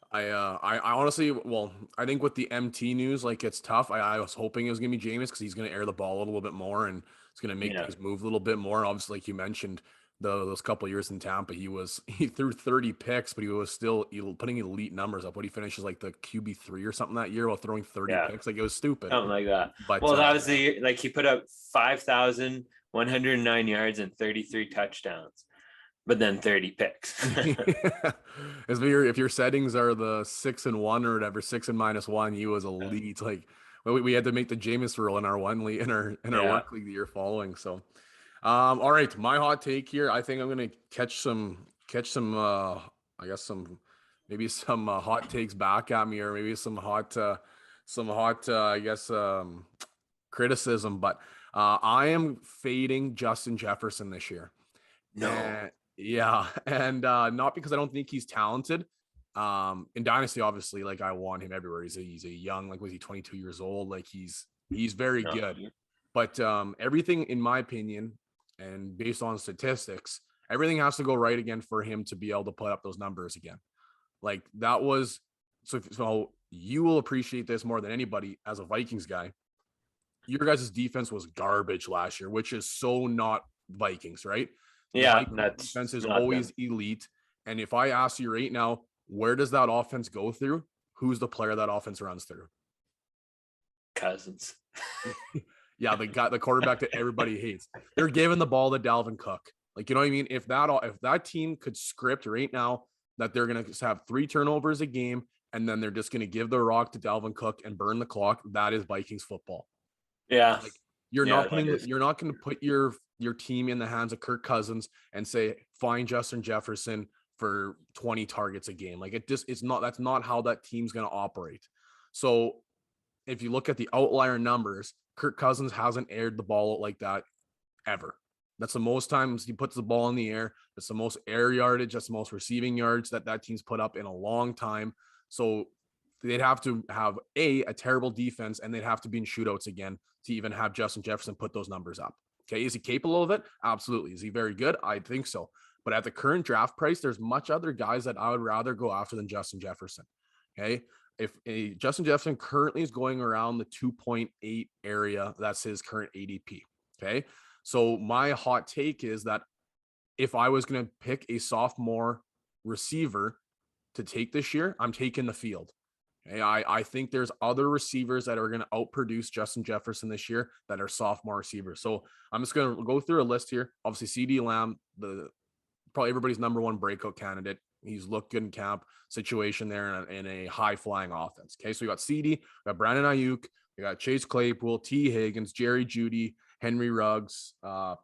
A: I honestly, I think with the MT news, like it's tough. I was hoping it was gonna be Jameis because he's gonna air the ball a little bit more and it's gonna make things move a little bit more. Obviously, like you mentioned, those couple of years in Tampa, he threw 30 picks, but he was still putting elite numbers up. What he finishes like the QB3 or something that year while throwing 30 picks, like it was stupid.
B: Something like that.
A: But
B: that was the year, like he put up 5,109 yards and 33 touchdowns. But then 30 picks.
A: If your settings are the 6 and 1 or whatever, 6 and -1, he was elite. Like we had to make the Jameis rule in our one league in our work league the year following. So, all right, my hot take here. I think I'm gonna catch some maybe some hot takes back at me, or maybe some hot, I guess, criticism. But I am fading Justin Jefferson this year.
B: No.
A: And yeah, and not because I don't think he's talented. In Dynasty, obviously, like I want him everywhere. He's a young, like was he 22 years old? Like he's very
B: No.
A: good. But everything, in my opinion, and based on statistics, everything has to go right again for him to be able to put up those numbers again. Like that was so you will appreciate this more than anybody as a Vikings guy. Your guys' defense was garbage last year, which is so not Vikings, right? The
B: Yeah,
A: Vikings
B: that's
A: defense is
B: not
A: always
B: them.
A: elite. And if I ask you right now, where does that offense go through? Who's the player that offense runs through?
B: Cousins.
A: Yeah, the quarterback that everybody hates. They're giving the ball to Dalvin Cook. Like, you know what I mean? If that team could script right now that they're going to have 3 turnovers a game and then they're just going to give the rock to Dalvin Cook and burn the clock, that is Vikings football.
B: Yeah.
A: Like you're not going to put your team in the hands of Kirk Cousins and say find Justin Jefferson for 20 targets a game. Like that's not how that team's going to operate. So if you look at the outlier numbers, Kirk Cousins hasn't aired the ball out like that ever. That's the most times he puts the ball in the air. That's the most air yardage. That's the most receiving yards that team's put up in a long time. So they'd have to have a terrible defense, and they'd have to be in shootouts again to even have Justin Jefferson put those numbers up. Okay. Is he capable of it? Absolutely. Is he very good? I think so. But at the current draft price, there's much other guys that I would rather go after than Justin Jefferson. Okay. If Justin Jefferson currently is going around the 2.8 area, that's his current ADP. Okay. So my hot take is that if I was going to pick a sophomore receiver to take this year, I'm taking the field. Okay? I think there's other receivers that are going to outproduce Justin Jefferson this year that are sophomore receivers. So I'm just going to go through a list here. Obviously, CeeDee Lamb, probably everybody's number one breakout candidate. He's looked good in camp situation there in a high flying offense. Okay. So we got CeeDee, we got Brandon Ayuk, we got Chase Claypool, T Higgins, Jerry Jeudy, Henry Ruggs,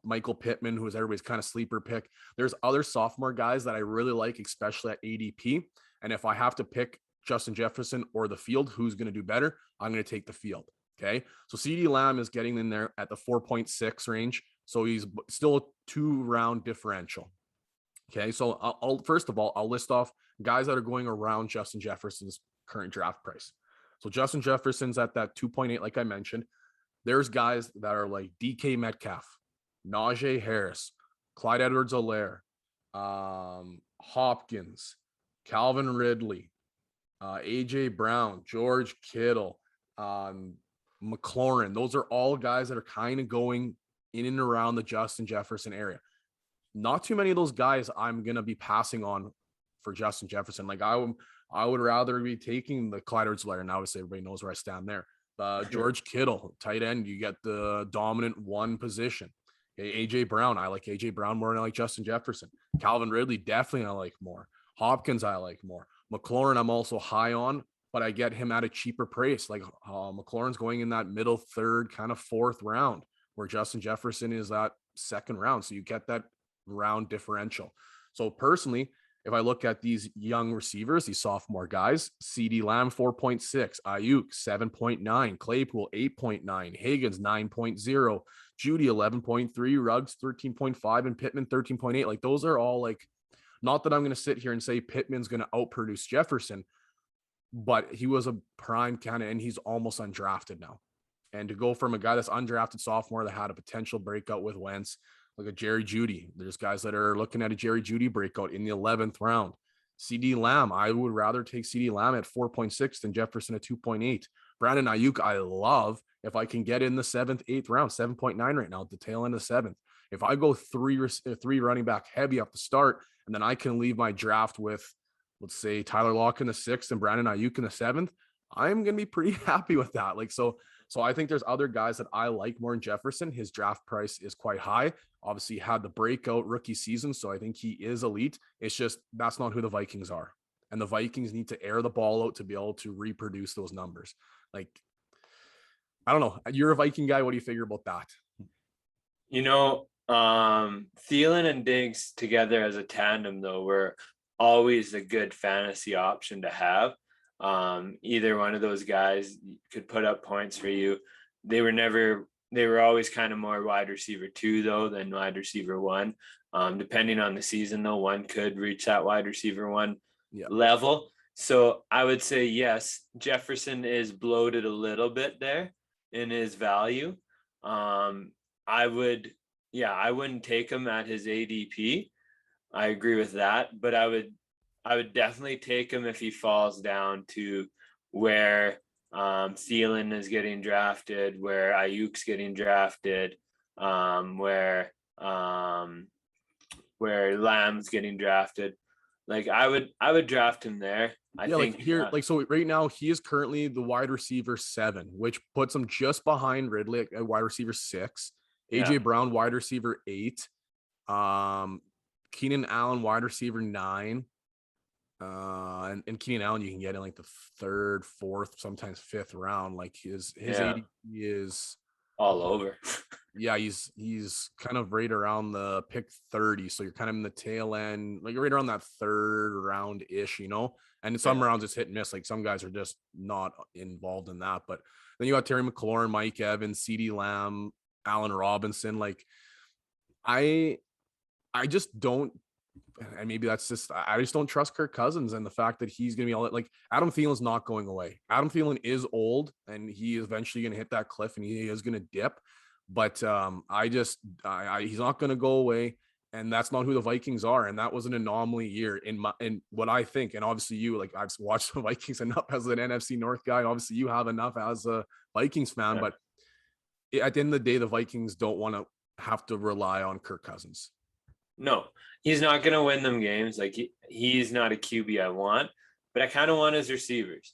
A: Michael Pittman, who is everybody's kind of sleeper pick. There's other sophomore guys that I really like, especially at ADP. And if I have to pick Justin Jefferson or the field, who's going to do better, I'm going to take the field. Okay. So CeeDee Lamb is getting in there at the 4.6 range. So he's still a 2-round differential. Okay, so I'll first of all, I'll list off guys that are going around Justin Jefferson's current draft price. So Justin Jefferson's at that 2.8, like I mentioned. There's guys that are like DK Metcalf, Najee Harris, Clyde Edwards-Helaire, Hopkins, Calvin Ridley, AJ Brown, George Kittle, McLaurin. Those are all guys that are kind of going in and around the Justin Jefferson area. Not too many of those guys I'm going to be passing on for Justin Jefferson. Like I would rather be taking the Clyde Edwards-Helaire, and obviously everybody knows where I stand there. George Kittle, tight end, you get the dominant one position. AJ Brown, I like AJ Brown more than I like Justin Jefferson. Calvin Ridley, definitely I like more. Hopkins, I like more. McLaurin, I'm also high on, but I get him at a cheaper price. Like McLaurin's going in that middle third, kind of 4th round, where Justin Jefferson is that 2nd round. So you get that round differential. So personally, if I look at these young receivers, these sophomore guys, CeeDee Lamb 4.6, Ayuk 7.9, Claypool 8.9, Higgins 9.0, Jeudy 11.3, Ruggs 13.5, and Pittman 13.8. Like those are all like, not that I'm going to sit here and say Pittman's going to outproduce Jefferson, but he was a prime candidate and he's almost undrafted now. And to go from a guy that's undrafted sophomore that had a potential breakout with Wentz, like a Jerry Jeudy. There's guys that are looking at a Jerry Jeudy breakout in the 11th round. CeeDee Lamb, I would rather take CeeDee Lamb at 4.6 than Jefferson at 2.8. Brandon Ayuk, I love if I can get in the 7th, 8th round, 7.9 right now, at the tail end of 7th. If I go three running back heavy off the start, and then I can leave my draft with, let's say, Tyler Lockett in the 6th and Brandon Ayuk in the 7th, I'm going to be pretty happy with that. Like, so I think there's other guys that I like more than Jefferson. His draft price is quite high. Obviously had the breakout rookie season, so I think he is elite. It's just that's not who the Vikings are. And the Vikings need to air the ball out to be able to reproduce those numbers. Like, I don't know. You're a Viking guy. What do you figure about that?
B: Thielen and Diggs together as a tandem, though, were always a good fantasy option to have. Either one of those guys could put up points for you. They were always kind of more wide receiver 2 though than wide receiver 1. Depending on the season though, one could reach that wide receiver 1 level. So I would say yes, Jefferson is bloated a little bit there in his value. I wouldn't take him at his ADP. I agree with that, but I would definitely take him if he falls down to where Thielen is getting drafted, where Ayuk's getting drafted, where Lamb's getting drafted. Like I would draft him there. I think
A: like here, so right now he is currently the wide receiver 7, which puts him just behind Ridley at wide receiver 6, AJ Brown wide receiver 8, Keenan Allen wide receiver 9. And Keenan Allen you can get in like the 3rd, 4th, sometimes 5th round. Like his ADP is
B: all over.
A: He's kind of right around the pick 30, so you're kind of in the tail end, like right around that 3rd round ish, and in some rounds it's hit and miss. Like some guys are just not involved in that, but then you got Terry McLaurin, Mike Evans, CeeDee Lamb, Allen Robinson. Like I just don't, and maybe that's just, I just don't trust Kirk Cousins and the fact that he's going to be all that. Like Adam Thielen's not going away. Adam Thielen is old and he is eventually going to hit that cliff and he is going to dip. But he's not going to go away. And that's not who the Vikings are. And that was an anomaly year in what I think. And obviously you, like, I've watched the Vikings enough as an NFC North guy. Obviously you have enough as a Vikings fan, but at the end of the day, the Vikings don't want to have to rely on Kirk Cousins.
B: No, he's not going to win them games. Like he's not a QB I want, but I kind of want his receivers,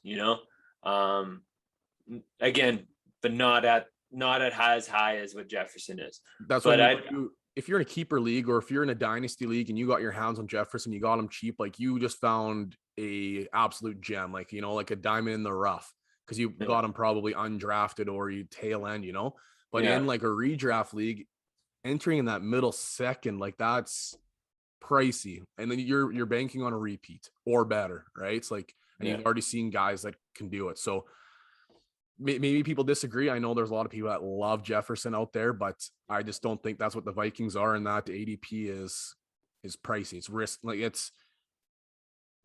B: again, but not at as high as what Jefferson is.
A: That's what if you're in a keeper league or if you're in a dynasty league and you got your hands on Jefferson, you got him cheap, like you just found a absolute gem, like, like a diamond in the rough, because you got him probably undrafted or you tail end, but in like a redraft league, entering in that middle second, like that's pricey. And then you're banking on a repeat or better, right? It's like, and you've already seen guys that can do it. So maybe people disagree. I know there's a lot of people that love Jefferson out there, but I just don't think that's what the Vikings are. And that ADP is pricey. It's risk. Like it's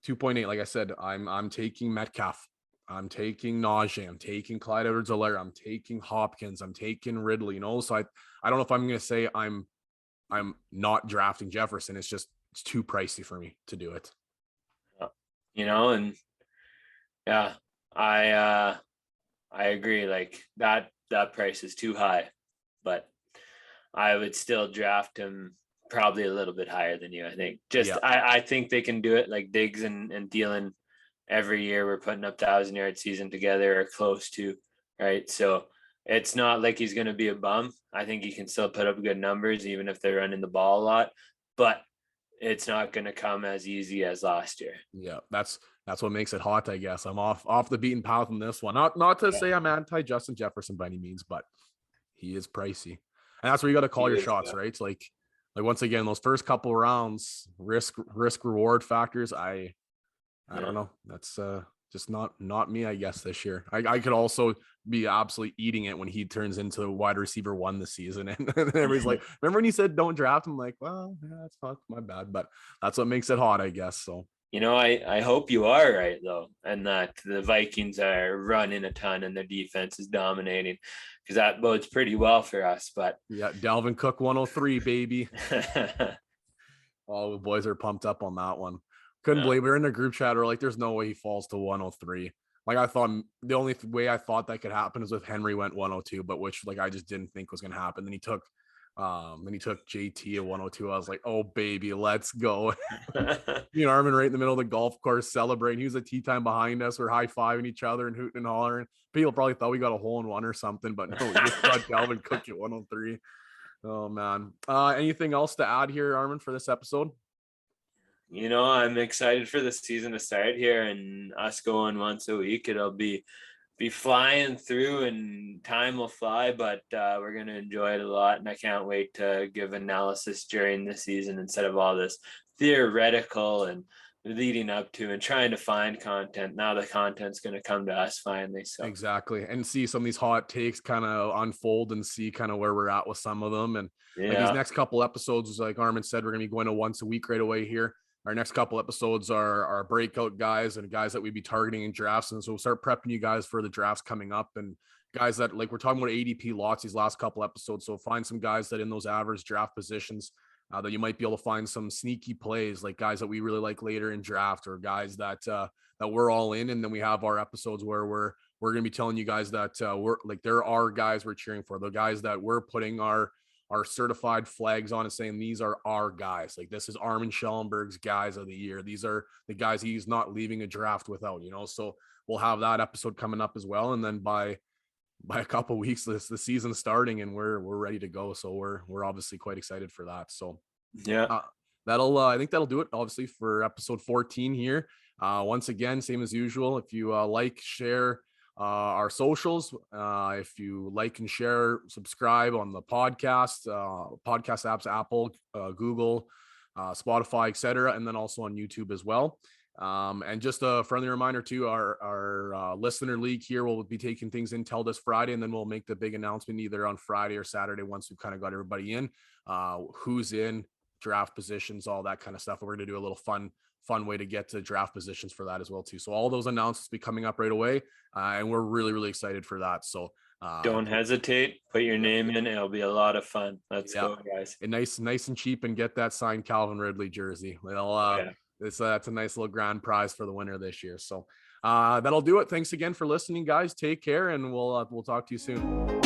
A: 2.8. Like I said, I'm taking Metcalf. I'm taking Najee. I'm taking Clyde Edwards-Helaire. I'm taking Hopkins. I'm taking Ridley. So I don't know if I'm going to say I'm not drafting Jefferson. It's too pricey for me to do it.
B: And I agree. Like that price is too high, but I would still draft him probably a little bit higher than you. I think I think they can do it. Like Diggs and Thielen every year we're putting up 1,000-yard season together or close to, right? So it's not like he's going to be a bum. I think he can still put up good numbers, even if they're running the ball a lot, but it's not going to come as easy as last year.
A: Yeah. That's what makes it hot, I guess. I'm off the beaten path on this one. Not to say I'm anti Justin Jefferson by any means, but he is pricey. And that's where you got to call your shots, right? It's like once again, those first couple of rounds, risk reward factors. I don't know. That's just not me, I guess, this year. I could also be absolutely eating it when he turns into wide receiver 1 this season. And everybody's like, remember when you said don't draft him? I'm like, well, that's not my bad, but that's what makes it hot, I guess. So,
B: I hope you are right though. And that the Vikings are running a ton and their defense is dominating, because that bodes pretty well for us. But
A: yeah, Dalvin Cook 103, baby. All the boys are pumped up on that one. Couldn't believe we were in a group chat. We're like, there's no way he falls to 103. Like I thought the only way I thought that could happen is if Henry went 102, but which like I just didn't think was going to happen. Then he took JT at 102. I was like, oh baby, let's go. Me and Armand right in the middle of the golf course celebrating. He was a tee time behind us. We're high-fiving each other and hooting and hollering. People probably thought we got a hole in one or something, but no, we just got Dalvin Cook at 103. Oh man. Anything else to add here, Armand, for this episode?
B: I'm excited for the season to start here and us going once a week. It'll be flying through and time will fly, but we're going to enjoy it a lot. And I can't wait to give analysis during the season instead of all this theoretical and leading up to and trying to find content. Now the content's going to come to us finally. So
A: exactly. And see some of these hot takes kind of unfold and see kind of where we're at with some of them. And like these next couple episodes, like Armand said, we're going to be going to once a week right away here. Our next couple episodes are our breakout guys and guys that we'd be targeting in drafts. And so we'll start prepping you guys for the drafts coming up, and guys that, like, we're talking about ADP lots these last couple episodes. So find some guys that in those average draft positions that you might be able to find some sneaky plays, like guys that we really like later in draft, or guys that that we're all in. And then we have our episodes where we're going to be telling you guys that we're like, there are guys we're cheering for, the guys that we're putting our certified flags on and saying these are our guys. Like, this is Armand Schellenberg's guys of the year. These are the guys he's not leaving a draft without, you know. So we'll have that episode coming up as well. And then by a couple of weeks, the season's starting and we're ready to go. So we're obviously quite excited for that. So
B: yeah,
A: that'll I think that'll do it obviously for episode 14 here. Once again, same as usual, if you like, share our socials, if you like and share, subscribe on the podcast apps, Apple, Google, Spotify, etc., and then also on YouTube as well. And just a friendly reminder too, our listener league here will be taking things until this Friday, and then we'll make the big announcement either on Friday or Saturday once we've kind of got everybody in, who's in, draft positions, all that kind of stuff. We're going to do a little fun way to get to draft positions for that as well too. So all those announcements be coming up right away, and we're really excited for that. So
B: don't hesitate, put your name in. It'll be a lot of fun. Let's go, guys.
A: And nice and cheap, and get that signed Calvin Ridley jersey. Well, that's a nice little grand prize for the winner this year. So that'll do it. Thanks again for listening, guys. Take care, and we'll talk to you soon.